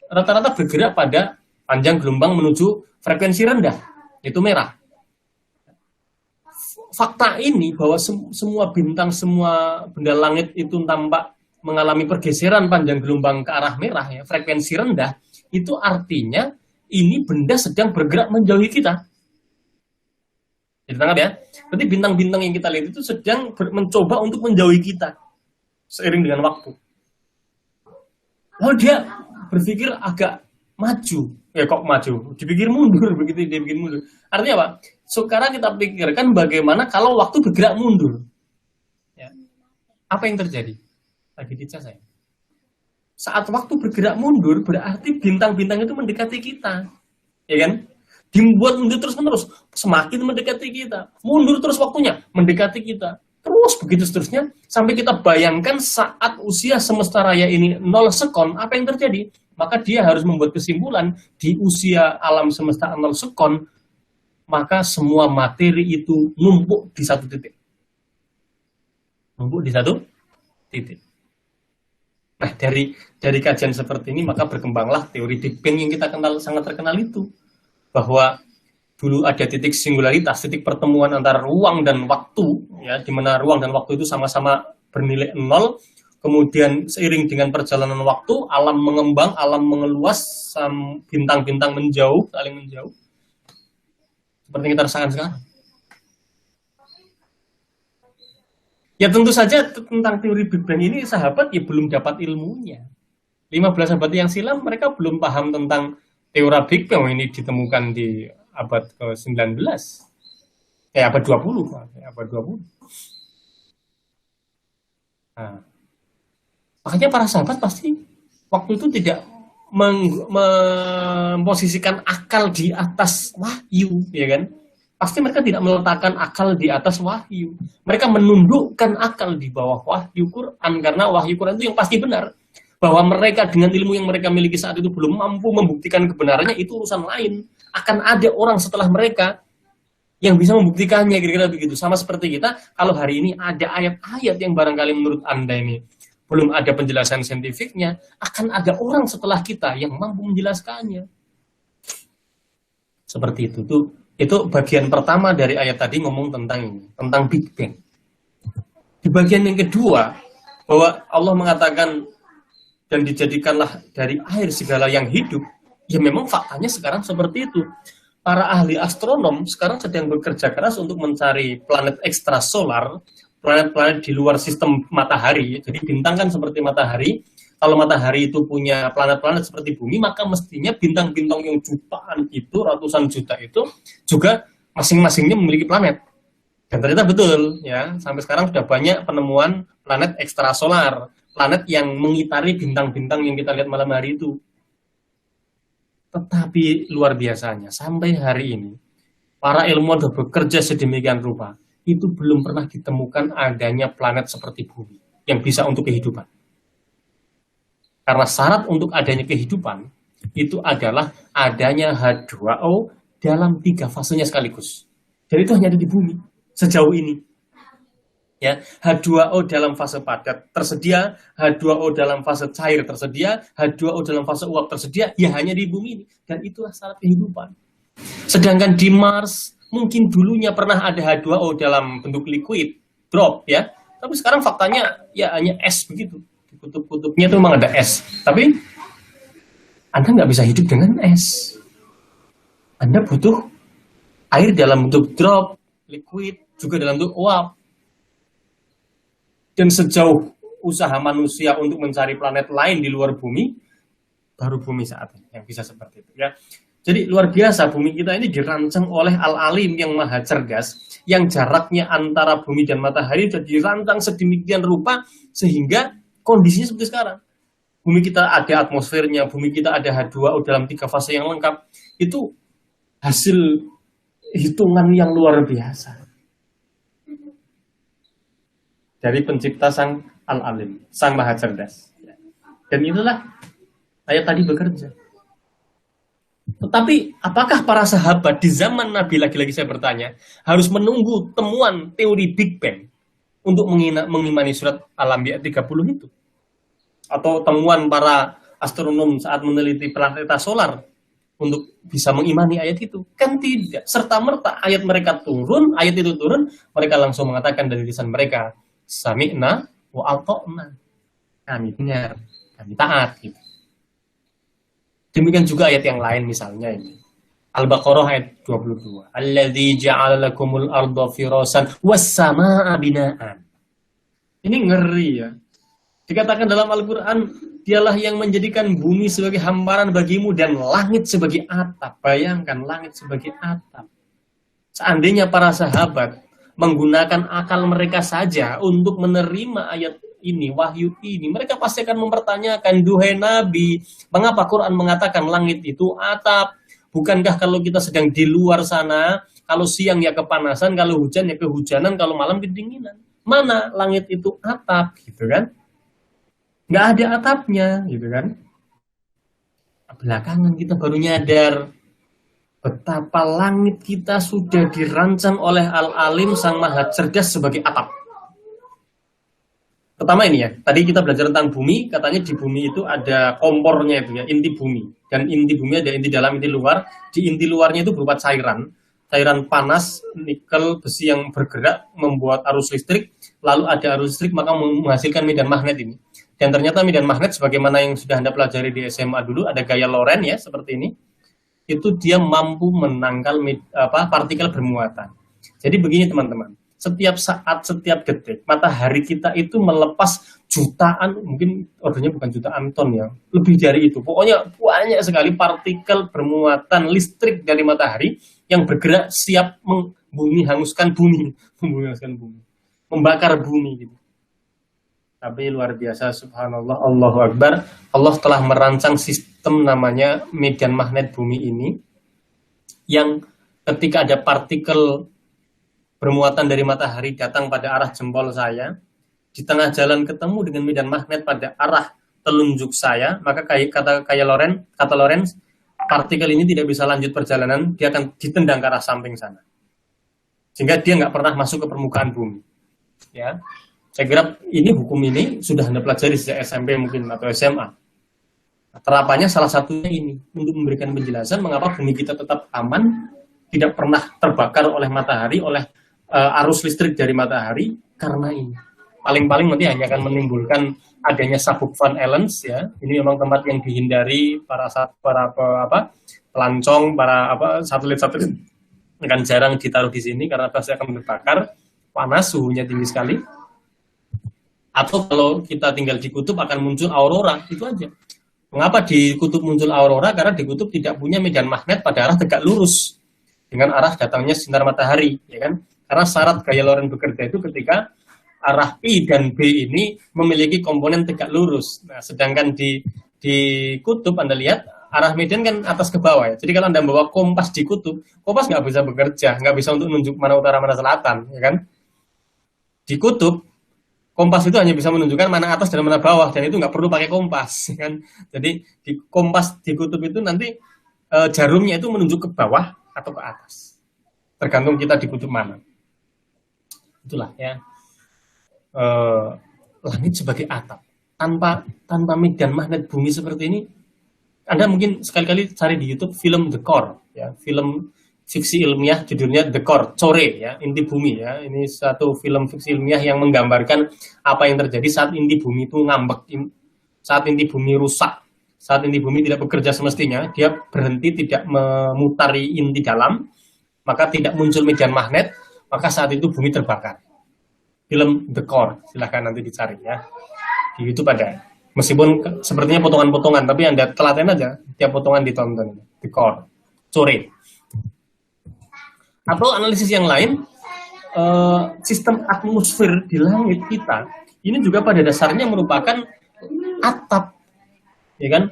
rata-rata bergerak pada panjang gelombang menuju frekuensi rendah, itu merah. Fakta ini bahwa semua bintang, semua benda langit itu tampak mengalami pergeseran panjang gelombang ke arah merah, ya, frekuensi rendah, itu artinya ini benda sedang bergerak menjauhi kita. Jadi tangkap ya. Berarti bintang-bintang yang kita lihat itu sedang mencoba untuk menjauhi kita seiring dengan waktu. Lalu dia berpikir agak maju. Ya kok maju? Dipikir mundur begitu, dia bikin mundur. Artinya apa? Sekarang kita pikirkan bagaimana kalau waktu bergerak mundur. Ya. Apa yang terjadi? Lagi dicas saya. Saat waktu bergerak mundur berarti bintang-bintang itu mendekati kita. Ya kan? Dibuat mundur terus-menerus, semakin mendekati kita, mundur terus waktunya, mendekati kita, terus begitu seterusnya, sampai kita bayangkan saat usia semesta raya ini 0 sekon, apa yang terjadi? Maka dia harus membuat kesimpulan, di usia alam semesta 0 sekon, maka semua materi itu numpuk di satu titik. Numpuk di satu titik. Nah, dari kajian seperti ini, maka berkembanglah teori Big Bang yang kita kenal, sangat terkenal itu. Bahwa dulu ada titik singularitas, titik pertemuan antara ruang dan waktu, ya, di mana ruang dan waktu itu sama-sama bernilai 0. Kemudian seiring dengan perjalanan waktu, alam mengembang, alam mengeluas, bintang-bintang menjauh, saling menjauh. Seperti yang kita rasakan sekarang. Ya tentu saja tentang teori Big Bang ini sahabat ya belum dapat ilmunya. 15 abad yang silam mereka belum paham tentang teori Big Bang ini ditemukan di abad ke-19. Abad 20, abad 20. Nah, makanya para sahabat pasti waktu itu tidak memposisikan akal di atas wahyu, ya kan? Pasti mereka tidak meletakkan akal di atas wahyu. Mereka menundukkan akal di bawah wahyu Quran, karena wahyu Quran itu yang pasti benar. Bahwa mereka dengan ilmu yang mereka miliki saat itu belum mampu membuktikan kebenarannya, itu urusan lain. Akan ada orang setelah mereka yang bisa membuktikannya, kira-kira begitu. Sama seperti kita, kalau hari ini ada ayat-ayat yang barangkali menurut Anda ini belum ada penjelasan saintifiknya, akan ada orang setelah kita yang mampu menjelaskannya. Seperti itu. Itu bagian pertama dari ayat tadi ngomong tentang ini, tentang Big Bang. Di bagian yang kedua, bahwa Allah mengatakan dan dijadikanlah dari air segala yang hidup, ya memang faktanya sekarang seperti itu. Para ahli astronom sekarang sedang bekerja keras untuk mencari planet ekstrasolar, planet-planet di luar sistem matahari. Jadi bintang kan seperti matahari. Kalau matahari itu punya planet-planet seperti bumi, maka mestinya bintang-bintang yang jutaan itu, ratusan juta itu, juga masing-masingnya memiliki planet. Dan ternyata betul, ya. Sampai sekarang sudah banyak penemuan planet ekstrasolar, planet yang mengitari bintang-bintang yang kita lihat malam hari itu. Tetapi luar biasanya, sampai hari ini, para ilmuwan sudah bekerja sedemikian rupa, itu belum pernah ditemukan adanya planet seperti bumi yang bisa untuk kehidupan. Karena syarat untuk adanya kehidupan itu adalah adanya H2O dalam 3 fasenya sekaligus. Dan itu hanya ada di bumi sejauh ini. Ya, H2O dalam fase padat tersedia, H2O dalam fase cair tersedia, H2O dalam fase uap tersedia, ya hanya di bumi ini. Dan itulah syarat kehidupan. Sedangkan di Mars mungkin dulunya pernah ada H2O dalam bentuk liquid, drop ya. Tapi sekarang faktanya ya hanya es begitu. Di kutub-kutubnya itu memang ada es. Tapi Anda nggak bisa hidup dengan es. Anda butuh air dalam bentuk drop, liquid, juga dalam bentuk uap. Dan sejauh usaha manusia untuk mencari planet lain di luar bumi, baru bumi saat ini yang bisa seperti itu ya. Jadi luar biasa, bumi kita ini dirancang oleh Al-Alim yang maha cerdas, yang jaraknya antara bumi dan matahari sudah dirancang sedemikian rupa sehingga kondisinya seperti sekarang. Bumi kita ada atmosfernya, bumi kita ada H2O dalam 3 fase yang lengkap. Itu hasil hitungan yang luar biasa dari pencipta sang Al-Alim, sang maha cerdas. Dan itulah ayat tadi bekerja. Tetapi apakah para sahabat di zaman Nabi, lagi-lagi saya bertanya, harus menunggu temuan teori Big Bang untuk mengimani surat Al-Anbiya 30 itu? Atau temuan para astronom saat meneliti planeta solar untuk bisa mengimani ayat itu? Kan tidak. Serta-merta ayat mereka turun, ayat itu turun, mereka langsung mengatakan dari lisan mereka, Sami'na wa ata'na. Kami dengar, kami taat gitu. Demikian juga ayat yang lain, misalnya ini Al-Baqarah ayat 22. Alladzi ja'ala lakumul arda firasan was samaa'a binaan. Ini ngeri ya. Dikatakan dalam Al-Qur'an, dialah yang menjadikan bumi sebagai hamparan bagimu dan langit sebagai atap. Bayangkan langit sebagai atap. Seandainya para sahabat menggunakan akal mereka saja untuk menerima ayat ini, wahyu ini, mereka pasti akan mempertanyakan, duhai Nabi, mengapa Quran mengatakan langit itu atap? Bukankah kalau kita sedang di luar sana, kalau siang ya kepanasan, kalau hujan ya kehujanan, kalau malam kedinginan? Mana langit itu atap, gitu kan? Nggak ada atapnya, gitu kan? Belakangan kita baru nyadar betapa langit kita sudah dirancang oleh Al-Alim sang maha cerdas sebagai atap. Pertama ini ya, tadi kita belajar tentang bumi, katanya di bumi itu ada kompornya itu ya, inti bumi. Dan inti bumi ada inti dalam, inti luar. Di inti luarnya itu berupa cairan panas, nikel, besi yang bergerak membuat arus listrik. Lalu ada arus listrik maka menghasilkan medan magnet ini. Dan ternyata medan magnet sebagaimana yang sudah Anda pelajari di SMA dulu, ada gaya Lorentz ya, seperti ini. Itu dia mampu menangkal partikel bermuatan. Jadi begini teman-teman, setiap saat, setiap detik, matahari kita itu melepas jutaan, mungkin ordernya bukan jutaan ton ya, lebih dari itu. Pokoknya banyak sekali partikel bermuatan listrik dari matahari yang bergerak siap hanguskan bumi, membakar bumi gitu. Tapi luar biasa, subhanallah, Allahu Akbar. Allah telah merancang sistem namanya medan magnet bumi ini, yang ketika ada partikel bermuatan dari matahari datang pada arah jempol saya, di tengah jalan ketemu dengan medan magnet pada arah telunjuk saya, maka kata Lorentz, partikel ini tidak bisa lanjut perjalanan, dia akan ditendang ke arah samping sana, sehingga dia nggak pernah masuk ke permukaan bumi. Ya, saya kira ini hukum ini sudah Anda pelajari sejak SMP mungkin atau SMA. Terapannya salah satunya ini, untuk memberikan penjelasan mengapa bumi kita tetap aman, tidak pernah terbakar oleh matahari, oleh arus listrik dari matahari, karena ini. Paling-paling nanti hanya akan menimbulkan adanya sabuk Van Allens, ya. Ini memang tempat yang dihindari para pelancong, para satelit-satelit akan jarang ditaruh di sini karena pasti akan terbakar, panas, suhunya tinggi sekali. Atau kalau kita tinggal di kutub akan muncul aurora, itu aja. Mengapa di kutub muncul aurora? Karena di kutub tidak punya medan magnet pada arah tegak lurus dengan arah datangnya sinar matahari, ya kan? Karena syarat gaya Lorentz bekerja itu ketika arah P dan B ini memiliki komponen tegak lurus. Nah, sedangkan di kutub Anda lihat arah medan kan atas ke bawah ya. Jadi kalau Anda bawa kompas di kutub, kompas nggak bisa bekerja, nggak bisa untuk menunjuk mana utara mana selatan, ya kan? Di kutub kompas itu hanya bisa menunjukkan mana atas dan mana bawah, dan itu nggak perlu pakai kompas, kan? Jadi di kompas di kutub itu nanti jarumnya itu menunjuk ke bawah atau ke atas, tergantung kita di kutub mana. Itulah ya, langit sebagai atap. Tanpa medan magnet bumi seperti ini, Anda mungkin sekali-kali cari di YouTube film The Core, ya, film fiksi ilmiah judulnya The Core, Core ya, inti bumi ya. Ini satu film fiksi ilmiah yang menggambarkan apa yang terjadi saat inti bumi itu ngambek, saat inti bumi rusak, saat inti bumi tidak bekerja semestinya, dia berhenti tidak memutari inti dalam, maka tidak muncul medan magnet, maka saat itu bumi terbakar. Film The Core, silahkan nanti dicari ya. Di YouTube ada. Meskipun sepertinya potongan-potongan, tapi Anda telaten aja, tiap potongan ditonton. The Core, Core. Atau analisis yang lain, sistem atmosfer di langit kita ini juga pada dasarnya merupakan atap, ya kan?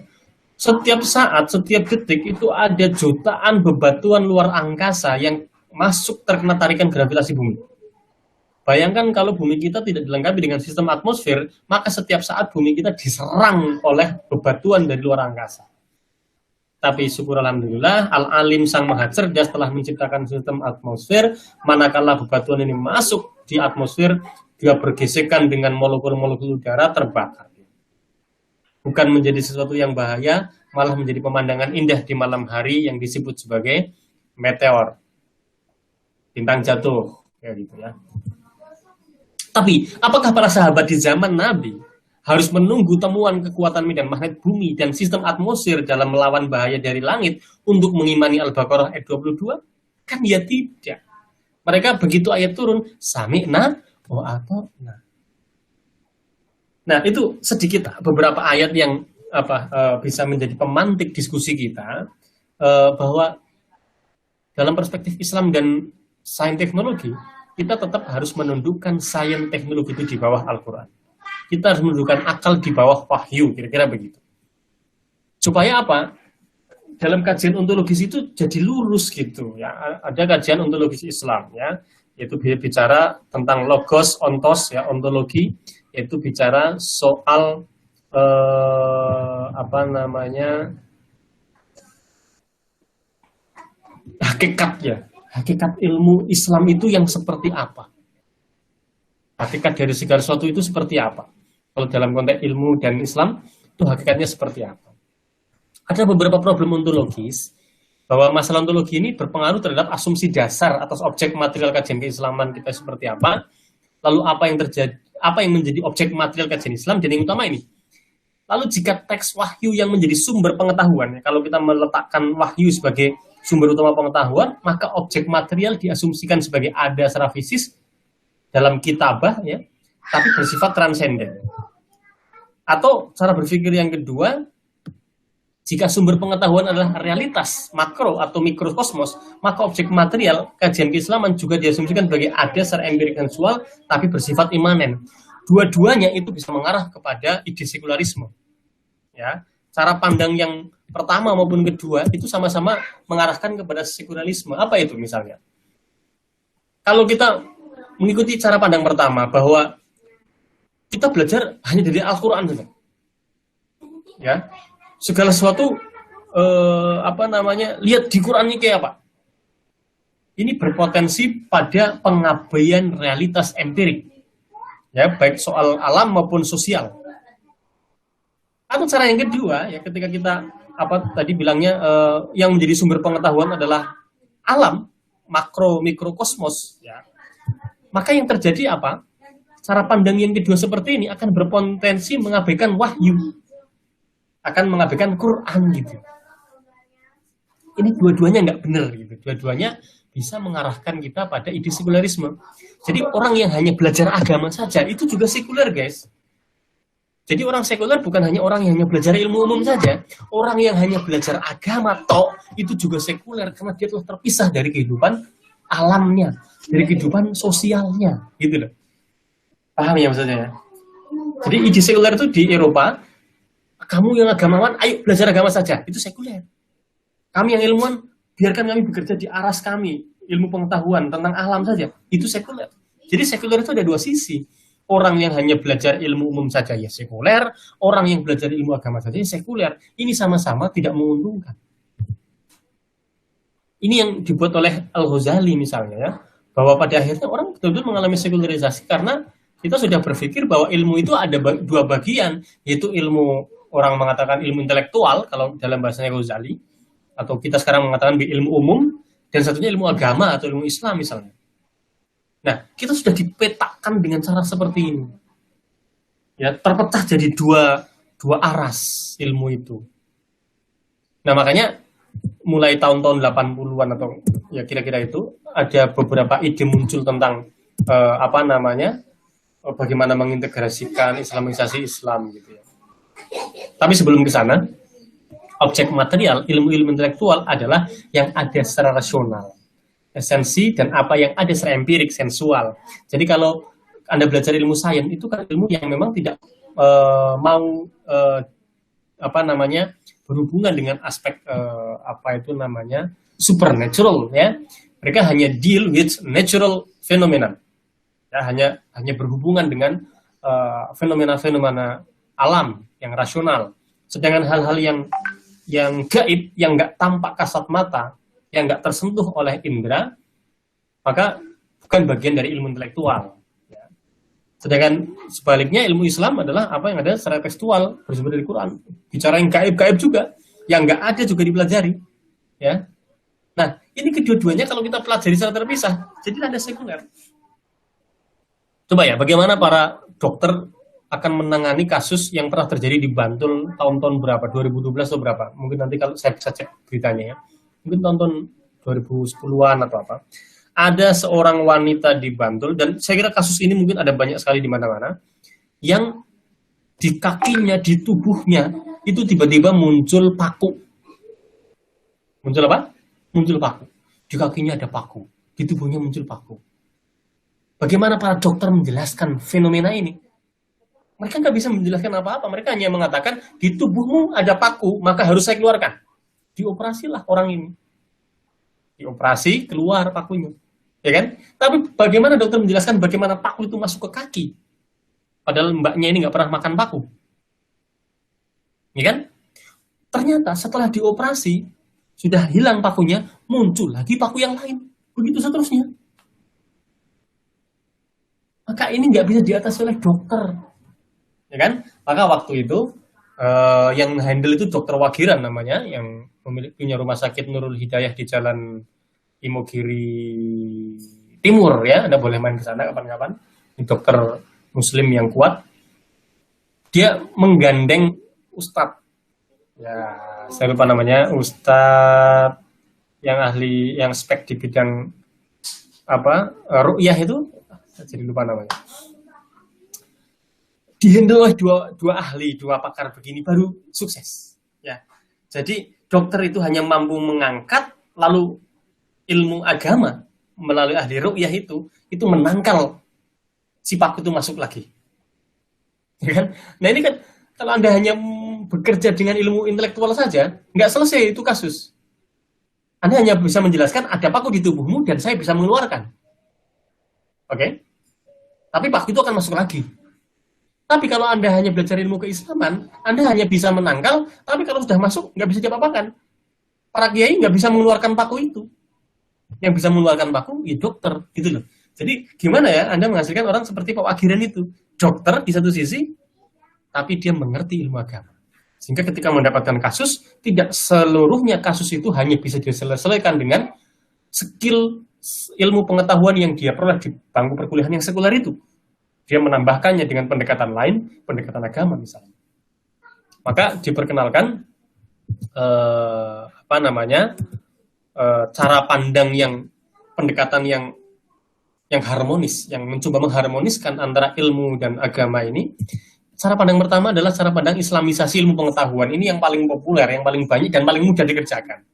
Setiap saat, setiap detik itu ada jutaan bebatuan luar angkasa yang masuk terkena tarikan gravitasi bumi. Bayangkan kalau bumi kita tidak dilengkapi dengan sistem atmosfer, maka setiap saat bumi kita diserang oleh bebatuan dari luar angkasa. Tapi syukur alhamdulillah, Al-Alim Sang Maha Cerdas telah menciptakan sistem atmosfer, manakala bebatuan ini masuk di atmosfer, dia bergesekan dengan molekul-molekul udara, terbakar. Bukan menjadi sesuatu yang bahaya, malah menjadi pemandangan indah di malam hari yang disebut sebagai meteor, bintang jatuh, ya gitu ya. Tapi, apakah para sahabat di zaman Nabi harus menunggu temuan kekuatan medan magnet bumi dan sistem atmosfer dalam melawan bahaya dari langit untuk mengimani Al-Baqarah ayat 22? Kan ya tidak. Mereka begitu ayat turun, sami'na wa ata'na. Nah, itu sedikit beberapa ayat yang bisa menjadi pemantik diskusi kita, bahwa dalam perspektif Islam dan sains teknologi, kita tetap harus menundukkan sains teknologi itu di bawah Al-Quran. Kita harus menundukkan akal di bawah wahyu, kira-kira begitu. Supaya apa? Dalam kajian ontologis itu jadi lurus gitu ya. Ada kajian ontologis Islam ya, yaitu bicara tentang logos, ontos ya, ontologi, yaitu bicara soal hakikat ya. Hakikat ilmu Islam itu yang seperti apa? Hakikat dari segala sesuatu itu seperti apa? Kalau dalam konteks ilmu dan Islam, itu hakikatnya seperti apa? Ada beberapa problem ontologis, bahwa masalah ontologi ini berpengaruh terhadap asumsi dasar atas objek material kajian keislaman kita seperti apa, lalu apa yang terjadi, apa yang menjadi objek material kajian Islam, dan yang utama ini. Lalu jika teks wahyu yang menjadi sumber pengetahuan, ya, kalau kita meletakkan wahyu sebagai sumber utama pengetahuan, maka objek material diasumsikan sebagai ada secara fisik, dalam kitabah ya, tapi bersifat transenden. Atau cara berpikir yang kedua, jika sumber pengetahuan adalah realitas makro atau mikrokosmos, maka objek material kajian keislaman juga diasumsikan sebagai ada secara empirik sensual tapi bersifat imanen. Dua-duanya itu bisa mengarah kepada ide sekularisme. Ya, cara pandang yang pertama maupun kedua itu sama-sama mengarahkan kepada sekularisme. Apa itu misalnya? Kalau kita mengikuti cara pandang pertama bahwa kita belajar hanya dari Al-Quran saja, ya, segala sesuatu lihat di Quran ini kayak apa? Ini berpotensi pada pengabaian realitas empirik, ya, baik soal alam maupun sosial. Atau cara yang kedua, ya, ketika kita tadi bilangnya yang menjadi sumber pengetahuan adalah alam, makro, mikrokosmos, ya, maka yang terjadi apa? Cara pandang yang kedua seperti ini akan berpotensi mengabaikan wahyu, akan mengabaikan Quran gitu. Ini dua-duanya nggak benar gitu. Dua-duanya bisa mengarahkan kita pada ide sekularisme. Jadi orang yang hanya belajar agama saja itu juga sekuler, guys. Jadi orang sekuler bukan hanya orang yang hanya belajar ilmu umum saja. Orang yang hanya belajar agama itu juga sekuler karena dia telah terpisah dari kehidupan alamnya, dari kehidupan sosialnya, gitu loh. Paham ya maksudnya ya? Jadi ide sekuler itu di Eropa, kamu yang agamawan, ayo belajar agama saja, itu sekuler. Kami yang ilmuwan, biarkan kami bekerja di aras kami, ilmu pengetahuan tentang alam saja, itu sekuler. Jadi sekuler itu ada dua sisi. Orang yang hanya belajar ilmu umum saja ya sekuler, orang yang belajar ilmu agama saja ya sekuler. Ini sama-sama tidak menguntungkan. Ini yang dibuat oleh Al-Ghazali misalnya ya, bahwa pada akhirnya orang betul-betul mengalami sekularisasi karena kita sudah berpikir bahwa ilmu itu ada dua bagian, yaitu ilmu, orang mengatakan ilmu intelektual kalau dalam bahasanya Ghazali, atau kita sekarang mengatakan ilmu umum, dan satunya ilmu agama atau ilmu Islam misalnya. Nah, kita sudah dipetakan dengan cara seperti ini. Ya, terpecah jadi dua aras ilmu itu. Nah, makanya mulai tahun-tahun 80-an atau ya kira-kira itu ada beberapa ide muncul tentang bagaimana mengintegrasikan islamisasi Islam gitu ya. Tapi sebelum ke sana, objek material, ilmu-ilmu intelektual adalah yang ada secara rasional, esensi dan apa yang ada secara empirik, sensual. Jadi kalau Anda belajar ilmu sains itu kan ilmu yang memang tidak berhubungan dengan aspek supernatural ya. Mereka hanya deal with natural phenomenon. Ya, hanya berhubungan dengan fenomena-fenomena alam yang rasional. Sedangkan hal-hal yang gaib, yang nggak tampak kasat mata, yang nggak tersentuh oleh indera, maka bukan bagian dari ilmu intelektual. Ya. Sedangkan sebaliknya ilmu Islam adalah apa yang ada secara tekstual, bersumber dari Quran. Bicara yang gaib-gaib juga, yang nggak ada juga dipelajari. Ya. Nah, ini kedua-duanya kalau kita pelajari secara terpisah, jadi ada sekuler. Coba ya, bagaimana para dokter akan menangani kasus yang pernah terjadi di Bantul tahun-tahun berapa? 2012 atau berapa? Mungkin nanti kalau saya bisa cek beritanya ya. Mungkin tahun 2010-an atau apa. Ada seorang wanita di Bantul, dan saya kira kasus ini mungkin ada banyak sekali di mana-mana, yang di kakinya, di tubuhnya, itu tiba-tiba muncul paku. Muncul apa? Muncul paku. Di kakinya ada paku. Di tubuhnya muncul paku. Bagaimana para dokter menjelaskan fenomena ini? Mereka nggak bisa menjelaskan apa-apa. Mereka hanya mengatakan, di tubuhmu ada paku, maka harus saya keluarkan. Dioperasilah orang ini. Dioperasi, keluar pakunya. Ya kan? Tapi bagaimana dokter menjelaskan bagaimana paku itu masuk ke kaki? Padahal mbaknya ini nggak pernah makan paku. Ya kan? Ternyata setelah dioperasi, sudah hilang pakunya, muncul lagi paku yang lain. Begitu seterusnya. Maka ini nggak bisa diatasi oleh dokter, ya kan? Maka waktu itu yang handle itu dokter Wagiran namanya, yang punya rumah sakit Nurul Hidayah di Jalan Imogiri Timur ya. Anda boleh main ke sana kapan-kapan. Ini dokter Muslim yang kuat. Dia menggandeng ustadz, ya saya lupa namanya, ustadz yang ahli, yang spek di bidang ruqyah itu. jadi lupa namanya. Dihandle oleh dua ahli, dua pakar begini baru sukses. Ya, jadi dokter itu hanya mampu mengangkat, lalu ilmu agama melalui ahli ruqyah itu menangkal si paku itu masuk lagi. Ya kan? Nah ini kan kalau Anda hanya bekerja dengan ilmu intelektual saja, nggak selesai itu kasus. Anda hanya bisa menjelaskan ada paku di tubuhmu dan saya bisa mengeluarkan. Oke? Tapi paku itu akan masuk lagi. Tapi kalau Anda hanya belajar ilmu keislaman, Anda hanya bisa menangkal, tapi kalau sudah masuk, nggak bisa diapa-apakan. Para kiai nggak bisa mengeluarkan paku itu. Yang bisa mengeluarkan paku, ya dokter. Gitu loh. Jadi gimana ya Anda menghasilkan orang seperti Pak Wagiran itu. Dokter di satu sisi, tapi dia mengerti ilmu agama. Sehingga ketika mendapatkan kasus, tidak seluruhnya kasus itu hanya bisa diselesaikan dengan skill ilmu pengetahuan yang dia peroleh di bangku perkuliahan yang sekuler itu. Dia menambahkannya dengan pendekatan lain, pendekatan agama misalnya. Maka diperkenalkan cara pandang yang pendekatan yang harmonis, yang mencoba mengharmoniskan antara ilmu dan agama ini. Cara pandang pertama adalah cara pandang islamisasi ilmu pengetahuan. Ini yang paling populer, yang paling banyak dan paling mudah dikerjakan.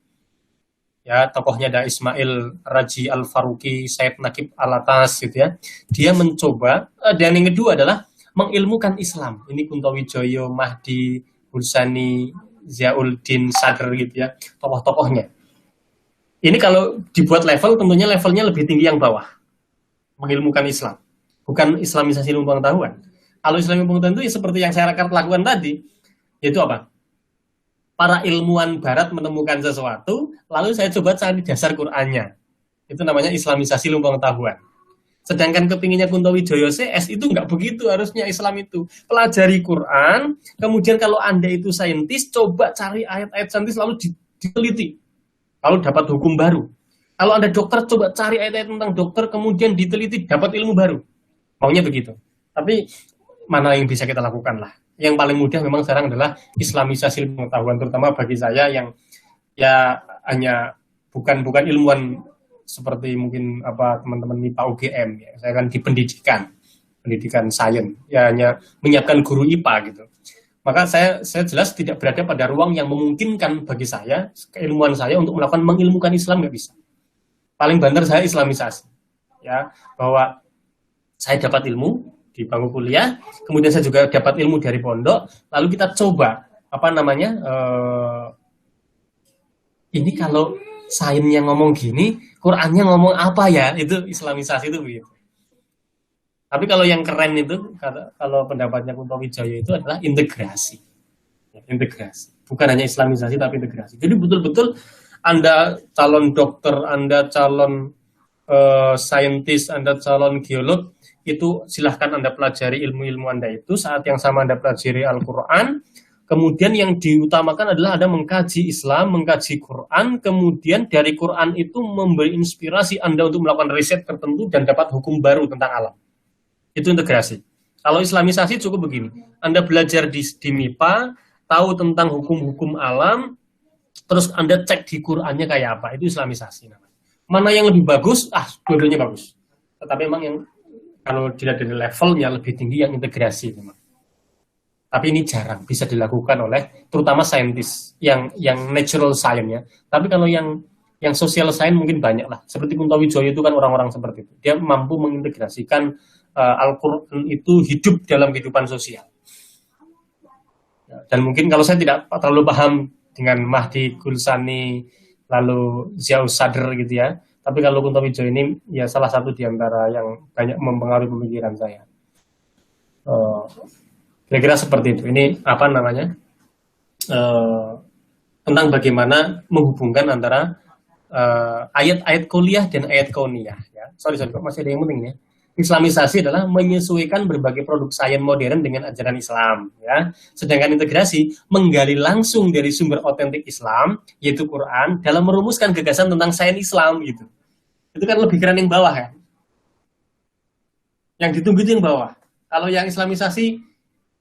Ya, tokohnya ada Ismail Raji Al-Faruqi, Said Naqib Alatas gitu ya. Dia mencoba, dan yang kedua adalah mengilmukan Islam. Ini Kunto Wijoyo, Mahdi, Hulsani, Ziauddin Sadr gitu ya, tokoh-tokohnya. Ini kalau dibuat level, tentunya levelnya lebih tinggi yang bawah. Mengilmukan Islam. Bukan islamisasi ilmu pengetahuan. Kalau Islam ilmu pengetahuan itu ya seperti yang saya lakukan tadi, yaitu apa? Para ilmuwan barat menemukan sesuatu, lalu saya coba cari dasar Qur'annya. Itu namanya islamisasi ilmu pengetahuan. Sedangkan kepinginnya Kunto Wijoyo CS itu nggak begitu harusnya Islam itu. Pelajari Qur'an, kemudian kalau Anda itu saintis, coba cari ayat-ayat saintis lalu diteliti. Lalu dapat hukum baru. Kalau Anda dokter, coba cari ayat-ayat tentang dokter, kemudian diteliti, dapat ilmu baru. Maunya begitu. Tapi mana yang bisa kita lakukan lah. Yang paling mudah memang sekarang adalah islamisasi ilmu pengetahuan, terutama bagi saya yang ya hanya bukan ilmuwan seperti mungkin teman-teman MIPA UGM ya. Saya kan di pendidikan sains ya, hanya menyiapkan guru IPA gitu. Maka saya jelas tidak berada pada ruang yang memungkinkan bagi saya, keilmuan saya untuk melakukan mengilmukan Islam, nggak bisa. Paling banter saya islamisasi ya, bahwa saya dapat ilmu di bangku kuliah, kemudian saya juga dapat ilmu dari pondok, lalu kita coba ini kalau sainsnya ngomong gini, Qur'annya ngomong apa ya? Itu islamisasi itu begitu. Tapi kalau yang keren itu, kalau pendapatnya Kunto Wijoyo itu adalah integrasi. Ya, integrasi. Bukan hanya islamisasi tapi integrasi. Jadi betul-betul Anda calon dokter, Anda calon saintis, Anda calon geolog, itu silahkan Anda pelajari ilmu-ilmu Anda itu, saat yang sama Anda pelajari Al-Quran, kemudian yang diutamakan adalah Anda mengkaji Islam, mengkaji Quran, kemudian dari Quran itu memberi inspirasi Anda untuk melakukan riset tertentu dan dapat hukum baru tentang alam. Itu integrasi. Kalau islamisasi cukup begini, Anda belajar di MIPA, tahu tentang hukum-hukum alam, terus Anda cek di Qurannya kayak apa, itu islamisasi namanya. Mana yang lebih bagus? Dua-duanya bagus. Tetapi memang yang kalau dilihat dari levelnya lebih tinggi yang integrasi memang. Tapi ini jarang bisa dilakukan oleh terutama saintis yang natural science ya. Tapi kalau yang social science mungkin banyak lah. Seperti Kunto Wijoyo itu kan orang-orang seperti itu. Dia mampu mengintegrasikan Al-Quran itu hidup dalam kehidupan sosial. Dan mungkin kalau saya tidak terlalu paham dengan Mahdi Gulsani lalu Ziauddin Sadr gitu ya. Tapi kalau Kunto Wijoyo ini ya salah satu di antara yang banyak mempengaruhi pemikiran saya. Kira-kira seperti itu. Ini tentang bagaimana menghubungkan antara ayat-ayat kuliah dan ayat kauniyah. Ya. Sorry, kok masih ada yang penting ya. Islamisasi adalah menyesuaikan berbagai produk sains modern dengan ajaran Islam. Ya. Sedangkan integrasi menggali langsung dari sumber otentik Islam, yaitu Quran, dalam merumuskan gagasan tentang sains Islam gitu. Itu kan lebih keren yang bawah kan. Yang ditunggu itu yang bawah. Kalau yang islamisasi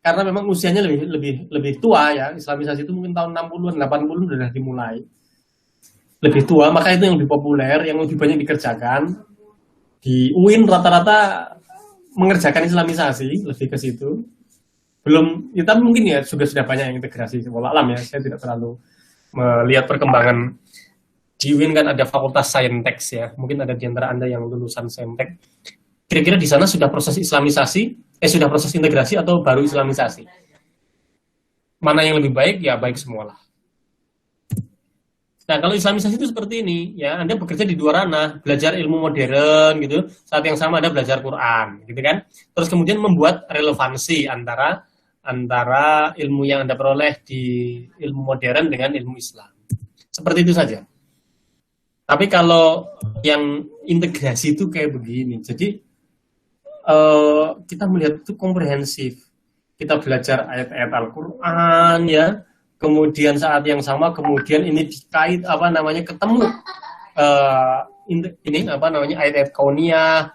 karena memang usianya lebih tua ya, islamisasi itu mungkin tahun 60-an, 80-an sudah dimulai. Lebih tua, maka itu yang lebih populer, yang lebih banyak dikerjakan. Di UIN rata-rata mengerjakan Islamisasi, lebih ke situ. Belum, kita mungkin ya sudah banyak yang integrasi, wallah alam ya, saya tidak terlalu melihat perkembangan. Di UIN kan ada fakultas Saintek ya, mungkin ada di antara Anda yang lulusan Saintek. Kira-kira di sana sudah proses Islamisasi, sudah proses integrasi atau baru Islamisasi? Mana yang lebih baik? Ya baik semualah. Nah, kalau Islamisasi itu seperti ini, ya Anda bekerja di dua ranah, belajar ilmu modern gitu, saat yang sama Anda belajar Quran, gitu kan? Terus kemudian membuat relevansi antara ilmu yang Anda peroleh di ilmu modern dengan ilmu Islam. Seperti itu saja. Tapi kalau yang integrasi itu kayak begini, jadi kita melihat itu komprehensif. Kita belajar ayat-ayat Al-Quran, ya. Kemudian saat yang sama, kemudian ini dikait ketemu ayat-ayat kauniyah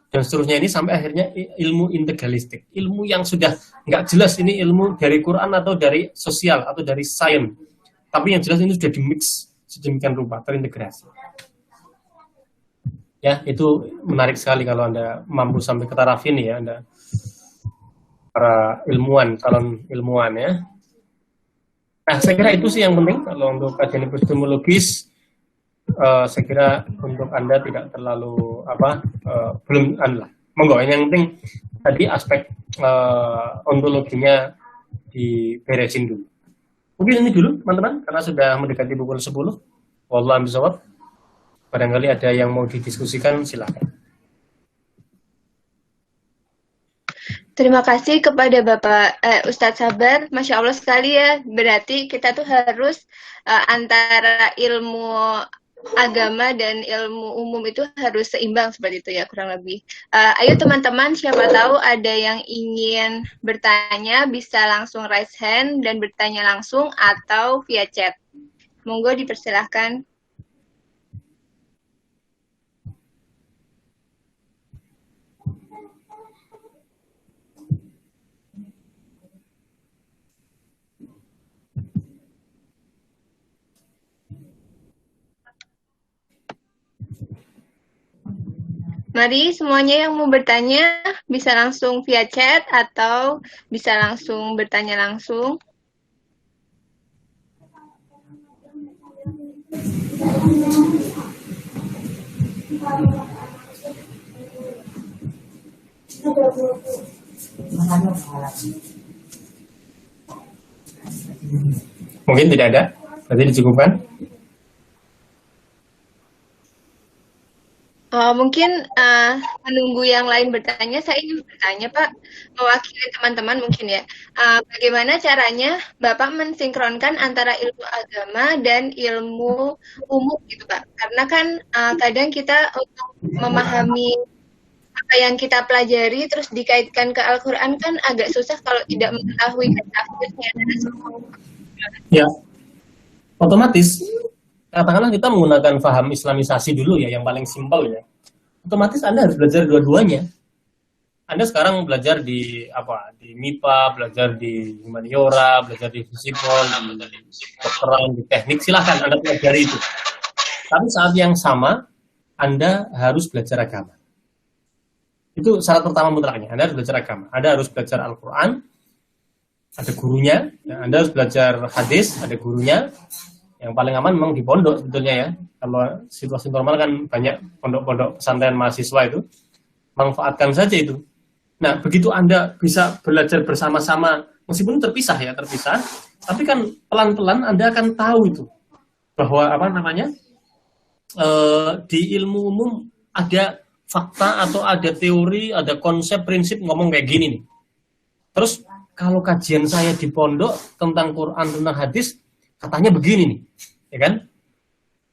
dan seterusnya ini sampai akhirnya ilmu integralistik, ilmu yang sudah nggak jelas ini ilmu dari Quran atau dari sosial atau dari sains, tapi yang jelas ini sudah dimix sedemikian rupa, terintegrasi. Ya, itu menarik sekali kalau Anda mampu sampai ke taraf ini ya, Anda para ilmuwan, calon ilmuwan ya. Nah, saya kira itu sih yang penting kalau untuk kajian epistemologis. Saya kira untuk Anda tidak terlalu belum Anda. Monggo, ini yang penting tadi aspek ontologinya diberesin dulu. Mungkin ini dulu teman-teman karena sudah mendekati pukul 10. Wallahu a'lam bishawab. Barangkali ada yang mau didiskusikan, silakan. Terima kasih kepada Bapak Ustadz Sabar, Masya Allah sekali ya. Berarti kita tuh harus antara ilmu agama dan ilmu umum itu harus seimbang seperti itu ya kurang lebih. Ayo teman-teman, siapa tahu ada yang ingin bertanya bisa langsung raise hand dan bertanya langsung atau via chat. Monggo dipersilahkan. Mari semuanya yang mau bertanya bisa langsung via chat atau bisa langsung bertanya langsung. Mungkin tidak ada, berarti dicukupkan. Mungkin menunggu yang lain bertanya, saya ingin bertanya Pak, mewakili teman-teman mungkin ya. Bagaimana caranya Bapak mensinkronkan antara ilmu agama dan ilmu umum gitu Pak? Karena kan kadang kita untuk memahami apa yang kita pelajari terus dikaitkan ke Al-Quran kan agak susah kalau tidak mengetahui tafsirnya. Ya, otomatis katakanlah kita menggunakan paham Islamisasi dulu ya, yang paling simpel ya. Otomatis Anda harus belajar dua-duanya. Anda sekarang belajar di MIPA, belajar di humaniora, belajar di fisipol, di kedokteran, di teknik, silahkan Anda pelajari itu. Tapi saat yang sama Anda harus belajar agama. Itu syarat pertama mutlaknya. Anda harus belajar agama. Anda harus belajar Al-Quran, ada gurunya. Ya, Anda harus belajar hadis, ada gurunya. Yang paling aman memang di pondok sebetulnya ya. Kalau situasi normal kan banyak pondok-pondok pesantren mahasiswa itu. Manfaatkan saja itu. Nah, begitu Anda bisa belajar bersama-sama, meskipun terpisah, tapi kan pelan-pelan Anda akan tahu itu. Bahwa di ilmu umum ada fakta atau ada teori, ada konsep, prinsip ngomong kayak gini nih. Terus kalau kajian saya di pondok tentang Quran, tentang hadis, katanya begini nih, ya kan?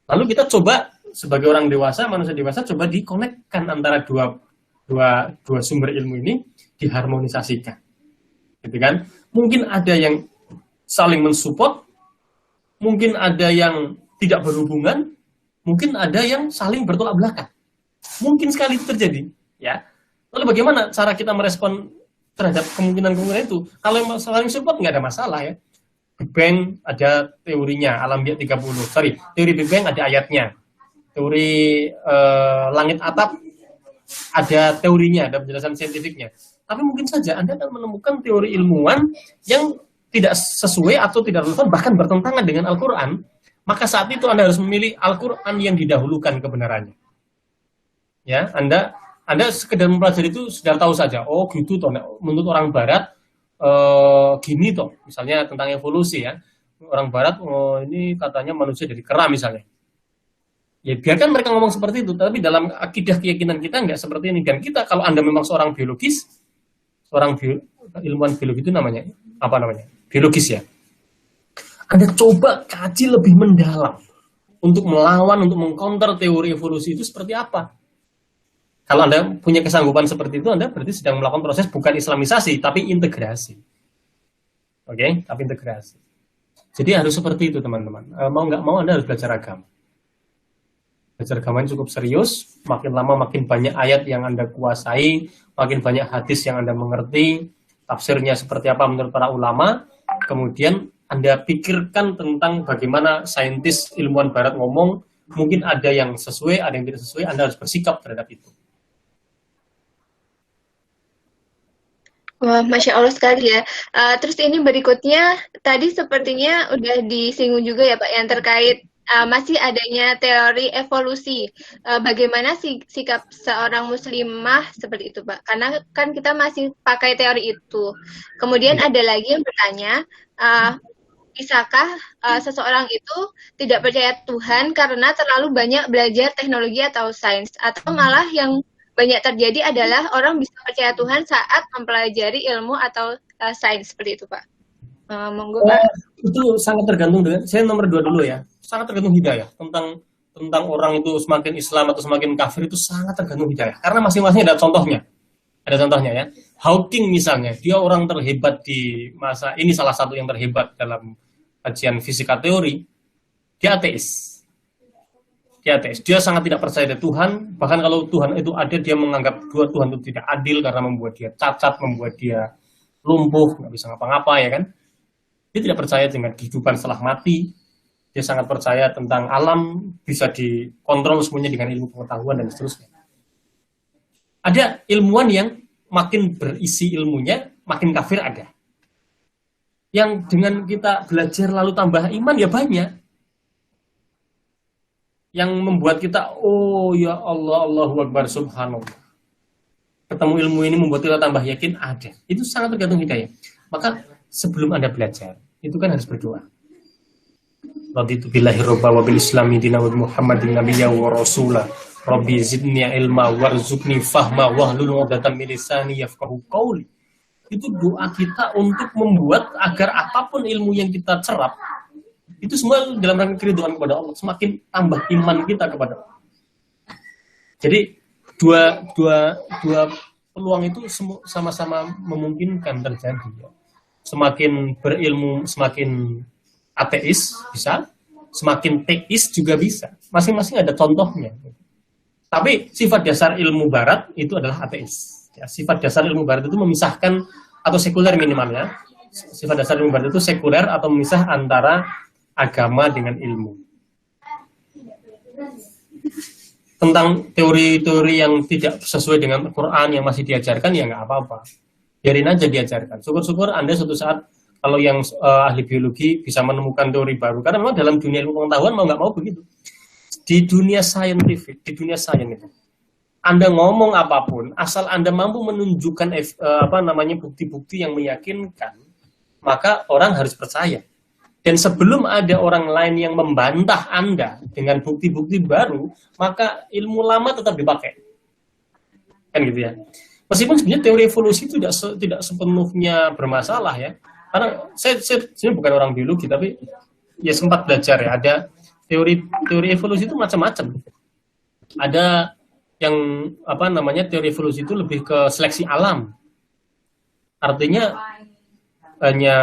Lalu kita coba sebagai orang dewasa, manusia dewasa, coba dikonekkan antara dua sumber ilmu ini, diharmonisasikan, gitu kan? Mungkin ada yang saling mensupport, mungkin ada yang tidak berhubungan, mungkin ada yang saling bertolak belakang. Mungkin sekali itu terjadi, ya. Lalu bagaimana cara kita merespon terhadap kemungkinan-kemungkinan itu? Kalau yang saling support nggak ada masalah ya. Big Bang ada teorinya, Alam-Biak 30. Teori Big Bang ada ayatnya. Teori langit atap ada teorinya, ada penjelasan saintifiknya. Tapi mungkin saja Anda akan menemukan teori ilmuwan yang tidak sesuai atau tidak relevan, bahkan bertentangan dengan Al-Quran. Maka saat itu Anda harus memilih Al-Quran yang didahulukan kebenarannya. Ya, Anda sekedar mempelajari itu sudah tahu saja. Oh gitu toh, menurut orang Barat gini toh, misalnya tentang evolusi ya. Orang Barat, oh ini katanya manusia dari kera misalnya. Ya biarkan mereka ngomong seperti itu, tapi dalam akidah keyakinan kita nggak seperti ini. Dan kita, kalau Anda memang seorang biologis, ilmuwan biologi itu namanya, apa namanya? Biologis ya. Anda coba kaji lebih mendalam untuk melawan, untuk mengcounter teori evolusi itu seperti apa. Kalau Anda punya kesanggupan seperti itu, Anda berarti sedang melakukan proses bukan islamisasi, tapi integrasi. Oke, tapi integrasi. Jadi harus seperti itu teman-teman. Mau nggak mau Anda harus belajar agama. Belajar agama ini cukup serius, makin lama makin banyak ayat yang Anda kuasai, makin banyak hadis yang Anda mengerti, tafsirnya seperti apa menurut para ulama, kemudian Anda pikirkan tentang bagaimana saintis ilmuwan barat ngomong, mungkin ada yang sesuai, ada yang tidak sesuai, Anda harus bersikap terhadap itu. Wah, Masya Allah sekali ya. Terus ini berikutnya, tadi sepertinya udah disinggung juga ya Pak, yang terkait masih adanya teori evolusi. Bagaimana sikap seorang muslimah seperti itu, Pak? Karena kan kita masih pakai teori itu. Kemudian ada lagi yang bertanya, bisakah seseorang itu tidak percaya Tuhan karena terlalu banyak belajar teknologi atau sains? Atau malah yang banyak terjadi adalah orang bisa percaya Tuhan saat mempelajari ilmu atau sains, seperti itu, Pak. Monggo, Pak. Itu sangat tergantung dengan, saya nomor 2 dulu ya. Sangat tergantung hidayah tentang orang itu semakin Islam atau semakin kafir, itu sangat tergantung hidayah karena masing-masing ada contohnya ya. Hawking misalnya, dia orang terhebat di masa ini, salah satu yang terhebat dalam kajian fisika teori. Dia ateis, dia sangat tidak percaya ada Tuhan, bahkan kalau Tuhan itu ada, dia menganggap Tuhan itu tidak adil karena membuat dia cacat, membuat dia lumpuh, nggak bisa ngapa-ngapa ya kan. Dia tidak percaya dengan kehidupan setelah mati. Dia sangat percaya tentang alam bisa dikontrol semuanya dengan ilmu pengetahuan dan seterusnya. Ada ilmuwan yang makin berisi ilmunya, makin kafir ada. Yang dengan kita belajar lalu tambah iman ya banyak. Yang membuat kita, oh ya Allah, Allahu Akbar, subhanallah. Ketemu ilmu ini membuat kita tambah yakin, ada. Itu sangat tergantung hidayah. Maka sebelum Anda belajar, itu kan harus berdoa. Raditu billahi robba wa bil islami dina wa Muhammadin nabiyya wa rasula rabbi zidni ilma warzuqni fahma wahlul 'uqdatam min lisani yafqahu qawli. Itu doa kita untuk membuat agar apapun ilmu yang kita serap itu semua dalam rangka keridhaan kepada Allah, semakin tambah iman kita kepada Allah. Jadi dua peluang itu sama-sama memungkinkan terjadi. Semakin berilmu, semakin ateis bisa, semakin teis juga bisa. Masing-masing ada contohnya. Tapi sifat dasar ilmu barat itu adalah ateis. Ya, sifat dasar ilmu barat itu memisahkan, atau sekuler minimalnya, sifat dasar ilmu barat itu sekuler atau memisah antara agama dengan ilmu. Tentang teori-teori yang tidak sesuai dengan Al-Quran yang masih diajarkan, ya nggak apa-apa. Biarin aja diajarkan. Syukur-syukur Anda suatu saat, kalau yang ahli biologi bisa menemukan teori baru. Karena memang dalam dunia ilmu pengetahuan mau nggak mau begitu. Di dunia saintifik, di dunia sains itu, Anda ngomong apapun, asal Anda mampu menunjukkan bukti-bukti yang meyakinkan, maka orang harus percaya. Dan sebelum ada orang lain yang membantah Anda dengan bukti-bukti baru, maka ilmu lama tetap dipakai. Kan gitu ya. Meskipun sebenarnya teori evolusi itu tidak sepenuhnya bermasalah ya. Karena saya bukan orang biologi, tapi ya sempat belajar ya. Ada teori evolusi itu macam-macam. Ada yang teori evolusi itu lebih ke seleksi alam. Artinya hanya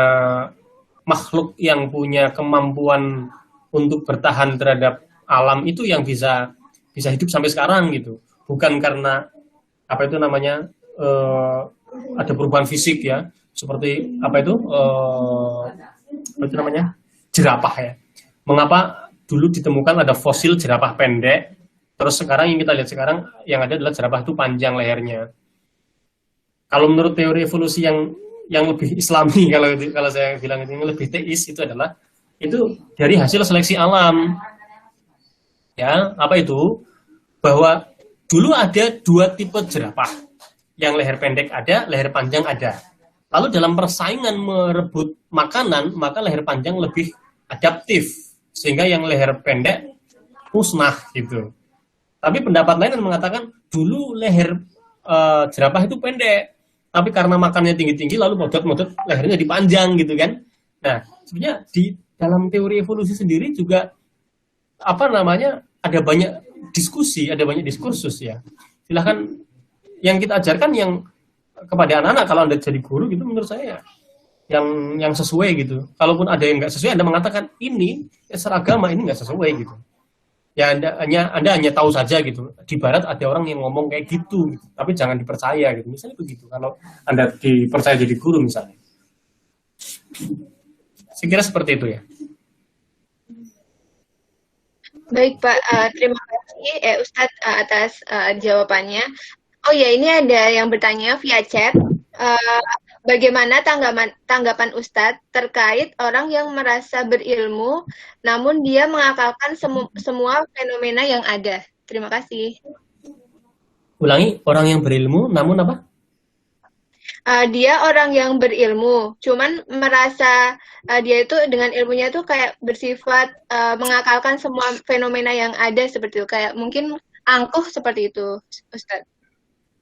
makhluk yang punya kemampuan untuk bertahan terhadap alam itu yang bisa hidup sampai sekarang gitu. Bukan karena ada perubahan fisik ya, seperti jerapah ya. Mengapa dulu ditemukan ada fosil jerapah pendek Terus sekarang yang kita lihat sekarang yang ada adalah jerapah itu panjang lehernya. Kalau menurut teori evolusi yang lebih Islami, kalau saya bilang itu yang lebih teis, itu adalah itu dari hasil seleksi alam. Ya, apa itu? Bahwa dulu ada dua tipe jerapah. Yang leher pendek ada, leher panjang ada. Lalu dalam persaingan merebut makanan, maka leher panjang lebih adaptif, sehingga yang leher pendek musnah gitu. Tapi pendapat lain yang mengatakan dulu leher jerapah itu pendek, tapi karena makannya tinggi-tinggi lalu modot-modot lehernya dipanjang gitu kan. Nah, sebenarnya di dalam teori evolusi sendiri juga apa namanya ada banyak diskusi, ada banyak diskursus ya. Silahkan yang kita ajarkan yang kepada anak-anak kalau Anda jadi guru gitu menurut saya yang sesuai gitu. Kalaupun ada yang nggak sesuai, Anda mengatakan ini seragama ini nggak sesuai gitu. Ya Anda hanya tahu saja gitu. Di barat ada orang yang ngomong kayak gitu, tapi jangan dipercaya gitu. Misalnya begitu. Kalau Anda dipercaya jadi guru misalnya. Saya kira seperti itu ya. Baik Pak, terima kasih Ustadz atas jawabannya. Oh ya, ini ada yang bertanya via chat. Bagaimana tanggapan Ustadz terkait orang yang merasa berilmu, namun dia mengakalkan semua fenomena yang ada? Terima kasih. Ulangi, orang yang berilmu, namun apa? Dia orang yang berilmu, cuman merasa dia itu dengan ilmunya itu kayak bersifat mengakalkan semua fenomena yang ada seperti itu. Kayak mungkin angkuh seperti itu, Ustadz.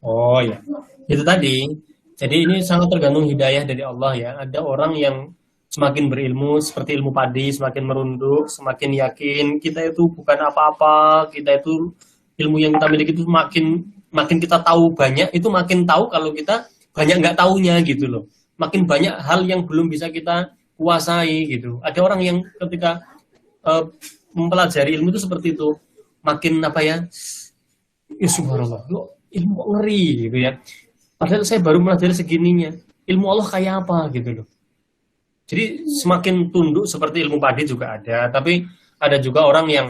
Oh ya, itu tadi. Jadi ini sangat tergantung hidayah dari Allah ya. Ada orang yang semakin berilmu seperti ilmu padi, semakin merunduk, semakin yakin kita itu bukan apa-apa, kita itu ilmu yang kita miliki itu makin kita tahu banyak, itu makin tahu kalau kita banyak nggak taunya gitu loh. Makin banyak hal yang belum bisa kita kuasai gitu. Ada orang yang ketika mempelajari ilmu itu seperti itu, makin apa ya? Ya subhanallah, ilmu kok ngeri gitu ya. Padahal saya baru mempelajari segininya. Ilmu Allah kayak apa gitu loh. Jadi semakin tunduk seperti ilmu padi juga ada, tapi ada juga orang yang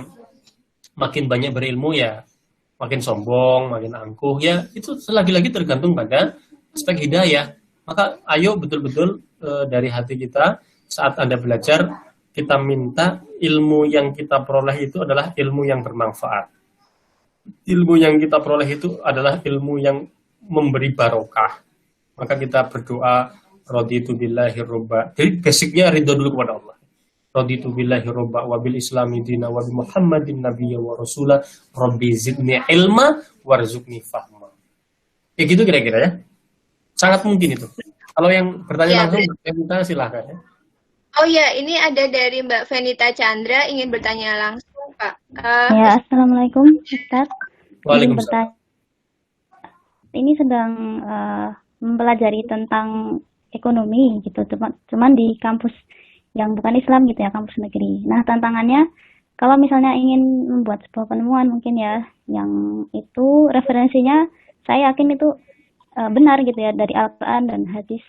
makin banyak berilmu ya, makin sombong, makin angkuh ya. Itu lagi-lagi tergantung pada aspek hidayah. Maka ayo betul-betul dari hati kita saat Anda belajar, kita minta ilmu yang kita peroleh itu adalah ilmu yang bermanfaat. Ilmu yang kita peroleh itu adalah ilmu yang memberi barokah. Maka kita berdoa raditu billahi robba. Jadi basicnya ridho dulu kepada Allah. Raditu billahi robba wa bil islami dina wa bi muhammadin nabiyya wa rasulah rabbi zidni ilma warzuqni fahma. Ya gitu kira-kira ya. Sangat mungkin itu. Kalau yang bertanya langsung Venita silahkan ya. Oh ya, ini ada dari Mbak Venita Chandra ingin bertanya langsung Pak. Ya, assalamualaikum Ustaz. Waalaikumsalam. Ini sedang mempelajari tentang ekonomi gitu, cuman di kampus yang bukan Islam gitu ya, kampus negeri. Nah, tantangannya kalau misalnya ingin membuat sebuah penemuan mungkin ya, yang itu referensinya saya yakin itu benar gitu ya, dari Al-Quran dan hadis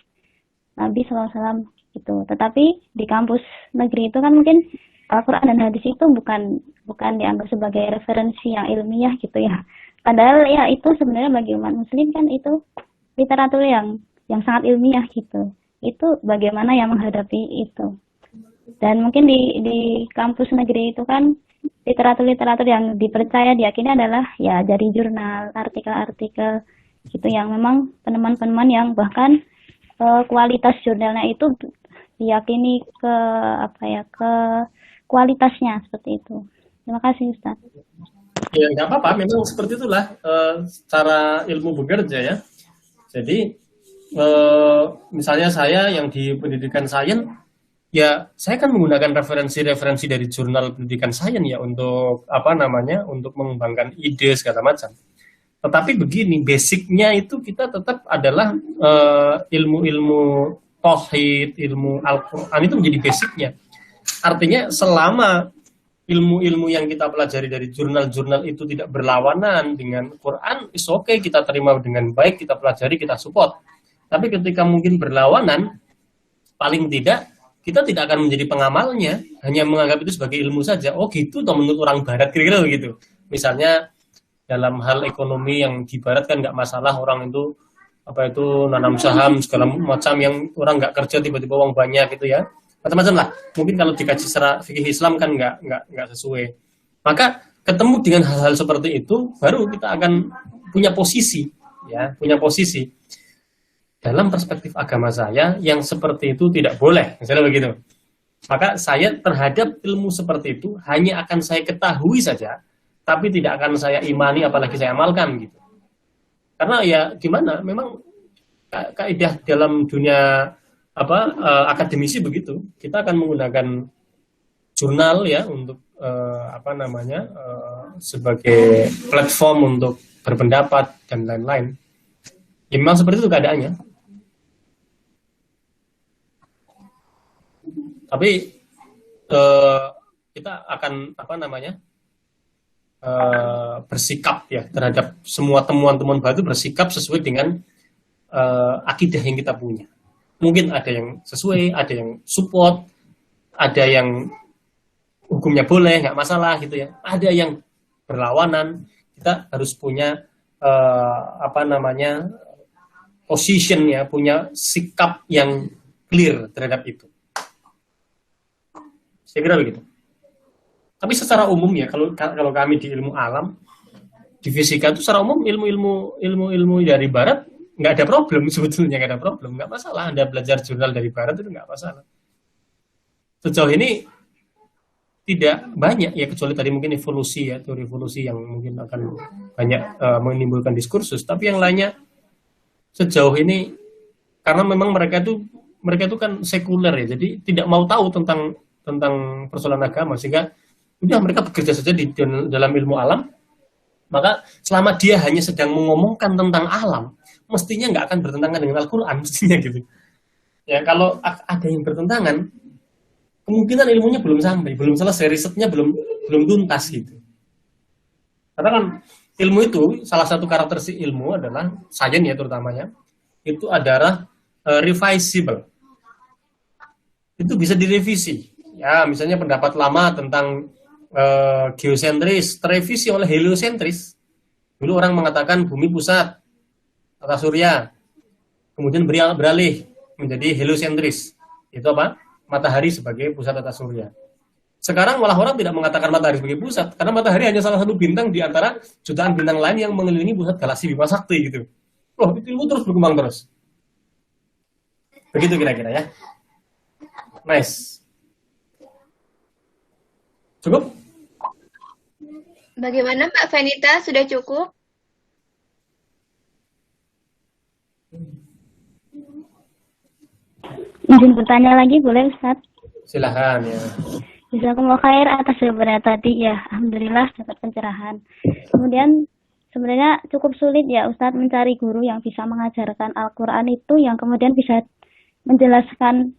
Nabi SAW gitu. Tetapi di kampus negeri itu kan mungkin Al-Quran dan hadis itu bukan dianggap sebagai referensi yang ilmiah gitu ya. Padahal ya itu sebenarnya bagi umat muslim kan itu literatur yang sangat ilmiah gitu. Itu bagaimana yang menghadapi itu. Dan mungkin di kampus negeri itu kan literatur yang dipercaya diyakini adalah ya dari jurnal, artikel-artikel gitu yang memang penemuan-penemuan yang bahkan kualitas jurnalnya itu diyakini ke kualitasnya seperti itu. Terima kasih Ustaz. Ya nggak apa-apa, memang seperti itulah cara ilmu bekerja ya. Jadi misalnya saya yang di pendidikan sains, ya saya kan menggunakan referensi-referensi dari jurnal pendidikan sains ya untuk untuk mengembangkan ide segala macam. Tetapi begini, basicnya itu kita tetap adalah ilmu-ilmu tauhid, ilmu Al-Quran itu menjadi basicnya. Artinya selama ilmu-ilmu yang kita pelajari dari jurnal-jurnal itu tidak berlawanan dengan Quran, is okay, kita terima dengan baik, kita pelajari, kita support. Tapi ketika mungkin berlawanan, paling tidak kita tidak akan menjadi pengamalnya, hanya menganggap itu sebagai ilmu saja. Oh gitu, toh menurut orang Barat kira-kira begitu. Misalnya dalam hal ekonomi yang di barat kan nggak masalah orang itu nanam saham segala macam, yang orang nggak kerja tiba-tiba uang banyak gitu ya, macam-macam lah. Mungkin kalau dikaji secara fikih Islam kan nggak sesuai. Maka ketemu dengan hal-hal seperti itu baru kita akan punya posisi dalam perspektif agama saya yang seperti itu tidak boleh, misalnya begitu. Maka saya terhadap ilmu seperti itu hanya akan saya ketahui saja, tapi tidak akan saya imani apalagi saya amalkan gitu. Karena ya gimana, memang kaidah dalam dunia akademisi begitu. Kita akan menggunakan jurnal ya untuk sebagai platform untuk berpendapat dan lain-lain. Ya, memang seperti itu keadaannya. Tapi kita akan bersikap ya terhadap semua temuan-temuan baru, bersikap sesuai dengan akidah yang kita punya. Mungkin ada yang sesuai, ada yang support, ada yang hukumnya boleh, nggak masalah gitu ya. Ada yang berlawanan. Kita harus punya position ya, punya sikap yang clear terhadap itu. Saya kira begitu. Tapi secara umum ya, kalau kami di ilmu alam, di fisika itu secara umum ilmu dari barat nggak ada problem sebetulnya, nggak masalah. Anda belajar jurnal dari barat itu nggak masalah. Sejauh ini tidak banyak ya, kecuali tadi mungkin evolusi ya, teori evolusi yang mungkin akan banyak menimbulkan diskursus. Tapi yang lainnya sejauh ini karena memang mereka itu kan sekuler ya, jadi tidak mau tahu tentang persoalan agama, sehingga udah mereka bekerja saja di dalam ilmu alam. Maka selama dia hanya sedang mengomongkan tentang alam, mestinya nggak akan bertentangan dengan Al-Quran mestinya gitu. Ya kalau ada yang bertentangan, kemungkinan ilmunya belum sampai, belum selesai, risetnya belum tuntas gitu. Karena kan ilmu itu salah satu karakteristik ilmu adalah sains ya terutamanya, itu adalah revisable. Itu bisa direvisi. Ya, misalnya pendapat lama tentang geosentris terevisi oleh heliosentris. Dulu orang mengatakan bumi pusat tata surya, kemudian beralih menjadi heliosentris. Itu apa? Matahari sebagai pusat tata surya. Sekarang malah orang tidak mengatakan matahari sebagai pusat, karena matahari hanya salah satu bintang di antara jutaan bintang lain yang mengelilingi pusat galaksi Bima Sakti gitu. Loh, itu ilmu terus berkembang terus. Begitu kira-kira ya. Nice. Cukup? Bagaimana Mbak Venita, sudah cukup? Izin bertanya lagi boleh Ustaz? Silahkan ya. Jazakumullah khair atas jawabannya tadi ya. Alhamdulillah dapat pencerahan. Kemudian sebenarnya cukup sulit ya Ustaz mencari guru yang bisa mengajarkan Al-Quran itu, yang kemudian bisa menjelaskan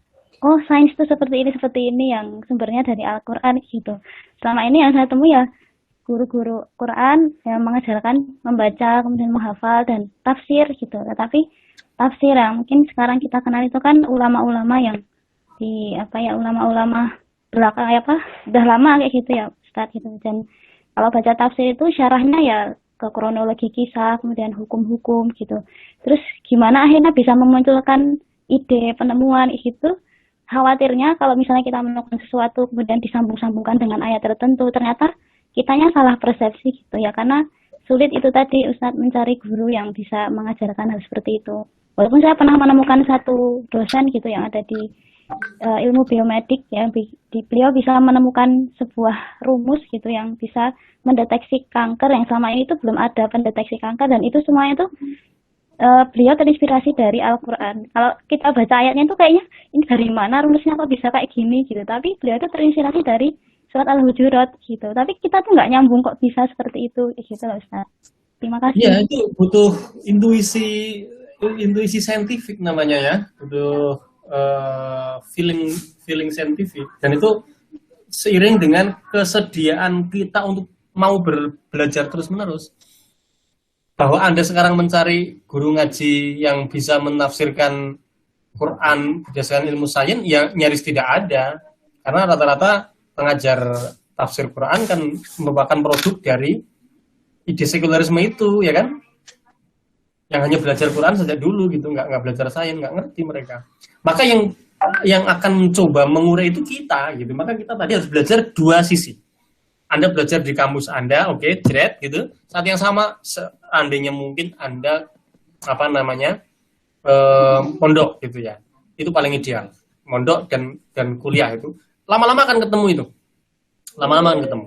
oh sains itu seperti ini yang sumbernya dari Al-Quran gitu. Selama ini yang saya temui ya guru-guru Quran yang mengajarkan membaca, kemudian menghafal dan tafsir gitu. Tetapi tafsir yang mungkin sekarang kita kenal itu kan ulama-ulama yang ulama-ulama belakang udah lama kayak gitu ya Ustaz gitu. Dan kalau baca tafsir itu syarahnya ya ke kronologi kisah, kemudian hukum-hukum gitu. Terus gimana akhirnya bisa memunculkan ide penemuan gitu. Khawatirnya kalau misalnya kita menemukan sesuatu kemudian disambung-sambungkan dengan ayat tertentu, ternyata kitanya salah persepsi gitu ya, karena sulit itu tadi Ustadz mencari guru yang bisa mengajarkan hal seperti itu. Walaupun saya pernah menemukan satu dosen gitu yang ada di ilmu biomedik ya, beliau bisa menemukan sebuah rumus gitu yang bisa mendeteksi kanker yang selama ini itu belum ada pendeteksi kanker, dan itu semuanya itu beliau terinspirasi dari Al-Quran. Kalau kita baca ayatnya itu kayaknya ini dari mana rumusnya kok bisa kayak gini gitu, tapi beliau itu terinspirasi dari surat Al-Hujurat gitu. Tapi kita tuh nggak nyambung kok bisa seperti itu gitu loh Ustaz. Terima kasih. Ya itu butuh intuisi saintifik namanya ya, butuh feeling saintifik, dan itu seiring dengan kesediaan kita untuk mau belajar terus-menerus. Bahwa Anda sekarang mencari guru ngaji yang bisa menafsirkan Quran berdasarkan ilmu sains, ya nyaris tidak ada. Karena rata-rata pengajar tafsir Quran kan merupakan produk dari ide sekularisme itu, ya kan? Yang hanya belajar Quran sejak dulu gitu, nggak belajar sains, nggak ngerti mereka. Maka yang akan mencoba mengurai itu kita gitu. Maka kita tadi harus belajar dua sisi. Anda belajar di kampus Anda, oke, jret gitu. Saat yang sama, seandainya mungkin Anda pondok gitu ya. Itu paling ideal. Mondok dan kuliah itu lama-lama akan ketemu itu. Lama-lama akan ketemu.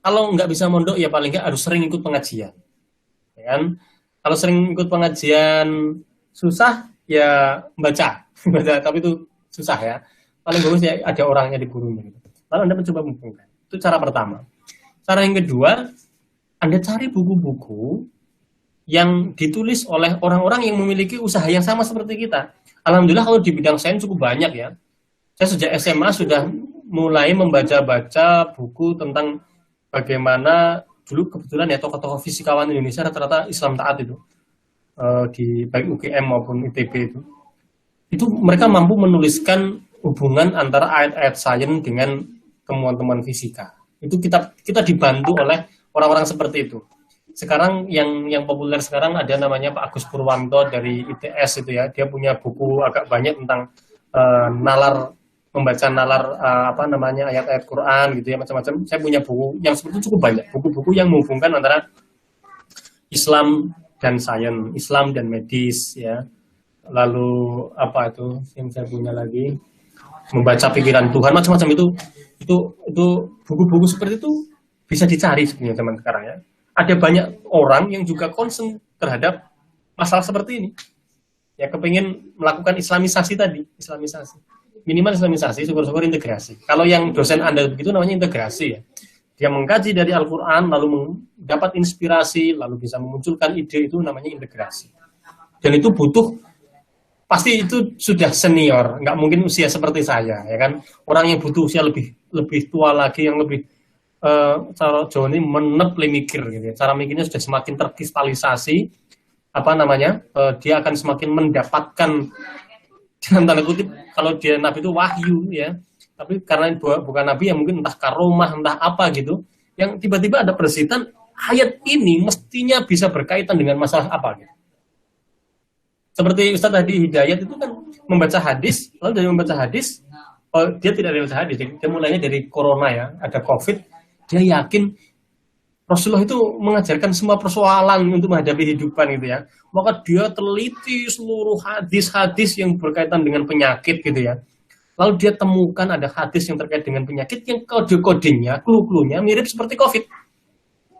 Kalau nggak bisa mondok ya paling nggak harus sering ikut pengajian. Ya kan? Kalau sering ikut pengajian susah ya baca, tapi itu susah ya. Paling bagus ya ada orangnya di gurunya gitu. Lalu Anda mencoba menghubungkan. Itu cara pertama. Cara yang kedua, Anda cari buku-buku yang ditulis oleh orang-orang yang memiliki usaha yang sama seperti kita. Alhamdulillah kalau di bidang sains cukup banyak ya. Saya sejak SMA sudah mulai membaca-baca buku tentang bagaimana dulu kebetulan ya tokoh-tokoh fisikawan Indonesia rata-rata Islam taat itu di baik UGM maupun ITB itu mereka mampu menuliskan hubungan antara ayat-ayat sains dengan temuan-temuan fisika. Itu kita dibantu oleh orang-orang seperti itu. Sekarang yang populer sekarang ada namanya Pak Agus Purwanto dari ITS itu ya. Dia punya buku agak banyak tentang membaca nalar ayat-ayat Quran gitu ya, macam-macam. Saya punya buku yang seperti itu cukup banyak. Buku-buku yang menghubungkan antara Islam dan sains, Islam dan medis ya. Lalu apa itu yang saya punya lagi? Membaca pikiran Tuhan, macam-macam itu buku-buku seperti itu bisa dicari sebenarnya teman sekarang ya. Ada banyak orang yang juga concern terhadap masalah seperti ini. Ya kepingin melakukan islamisasi tadi, minimal islamisasi, syukur-syukur integrasi. Kalau yang dosen Anda begitu namanya integrasi ya. Dia mengkaji dari Al-Quran, lalu mendapat inspirasi, lalu bisa memunculkan ide, itu namanya integrasi. Dan itu butuh, pasti itu sudah senior, nggak mungkin usia seperti saya, ya kan? Orang yang butuh usia lebih tua lagi, yang lebih cara Jawa ini menepli mikir, gitu ya. Cara mikirnya sudah semakin terkristalisasi, dia akan semakin mendapatkan dalam tanda kutip, kalau dia nabi itu wahyu ya, tapi karena bukan nabi ya mungkin entah karomah, entah apa gitu, yang tiba-tiba ada persitan ayat ini mestinya bisa berkaitan dengan masalah apa gitu. Seperti Ustadz tadi Hidayat itu kan membaca hadis, lalu dari membaca hadis, dia tidak membaca hadis, dia mulainya dari corona ya, ada COVID, dia yakin Rasulullah itu mengajarkan semua persoalan untuk menghadapi kehidupan gitu ya. Maka dia teliti seluruh hadis-hadis yang berkaitan dengan penyakit gitu ya. Lalu dia temukan ada hadis yang terkait dengan penyakit yang kode-kodenya, clue-cluenya mirip seperti COVID.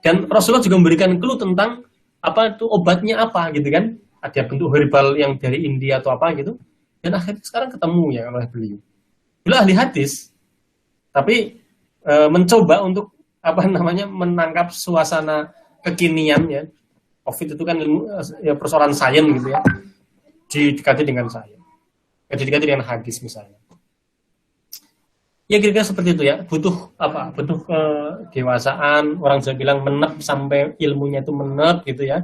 Dan Rasulullah juga memberikan clue tentang apa itu obatnya apa gitu kan. Ada bentuk herbal yang dari India atau apa gitu. Dan akhirnya sekarang ketemu ya oleh beliau. Beliau ahli hadis, tapi mencoba untuk menangkap suasana kekinian ya. COVID itu kan ya, persoalan sains gitu ya. Didekati dengan sains. Didekati dengan hadis misalnya. Ya kira-kira seperti itu ya. Butuh kedewasaan, orang juga bilang menep sampai ilmunya itu menep gitu ya.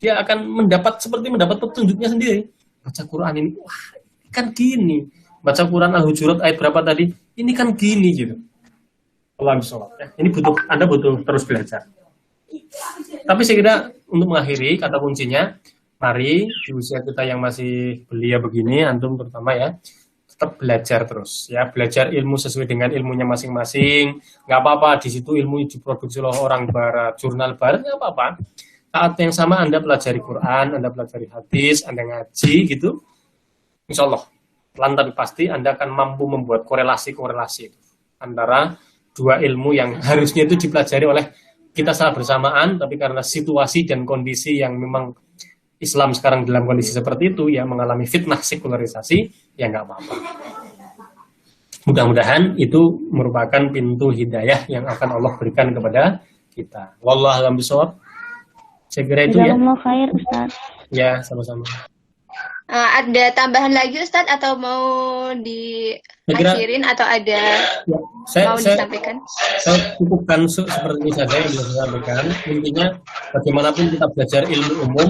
Dia akan mendapat petunjuknya sendiri. Baca Quran ini, wah kan gini. Baca Quran Al-Hujurat ayat berapa tadi? Ini kan gini gitu. Ini Anda butuh terus belajar. Tapi saya kira untuk mengakhiri kata kuncinya, mari di usia kita yang masih belia begini, antum terutama ya, tetap belajar terus ya, belajar ilmu sesuai dengan ilmunya masing-masing. Nggak apa-apa di situ ilmu diproduksi oleh orang barat, jurnal barat nggak apa-apa. Saat yang sama Anda pelajari Quran, Anda pelajari hadis, Anda ngaji gitu, insya Allah pelan tapi pasti Anda akan mampu membuat korelasi antara dua ilmu yang harusnya itu dipelajari oleh kita secara bersamaan, tapi karena situasi dan kondisi yang memang Islam sekarang dalam kondisi seperti itu, ya mengalami fitnah sekularisasi, ya nggak apa-apa. Mudah-mudahan itu merupakan pintu hidayah yang akan Allah berikan kepada kita. Wallahu a'lam bishawab. Saya kira itu ya. Jazakumullah khair, Ustaz. Ya, sama-sama. Ada tambahan lagi Ustadz atau mau diakhirin atau ada ya, mau disampaikan? Saya cukupkan seperti ini saja yang bisa saya sampaikan. Intinya bagaimanapun kita belajar ilmu umum,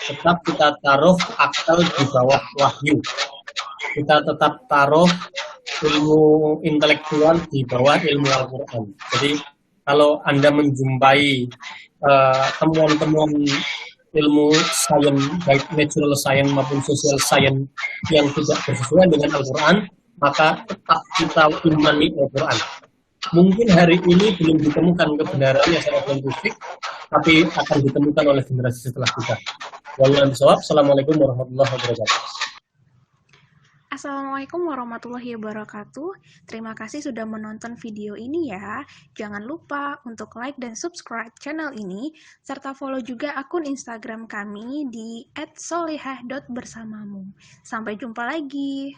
tetap kita taruh akal di bawah wahyu. Kita tetap taruh ilmu intelektual di bawah ilmu Al-Quran. Jadi kalau Anda menjumpai temuan-temuan ilmu sains, baik natural science maupun social science yang tidak bersesuaian dengan Al-Quran, maka tetap kita imani Al-Quran. Mungkin hari ini belum ditemukan kebenarannya secara saintifik, tapi akan ditemukan oleh generasi setelah kita. Assalamualaikum warahmatullahi wabarakatuh. Assalamualaikum warahmatullahi wabarakatuh. Terima kasih sudah menonton video ini ya. Jangan lupa untuk like dan subscribe channel ini, serta follow juga akun Instagram kami di @solehah.bersamamu. Sampai jumpa lagi.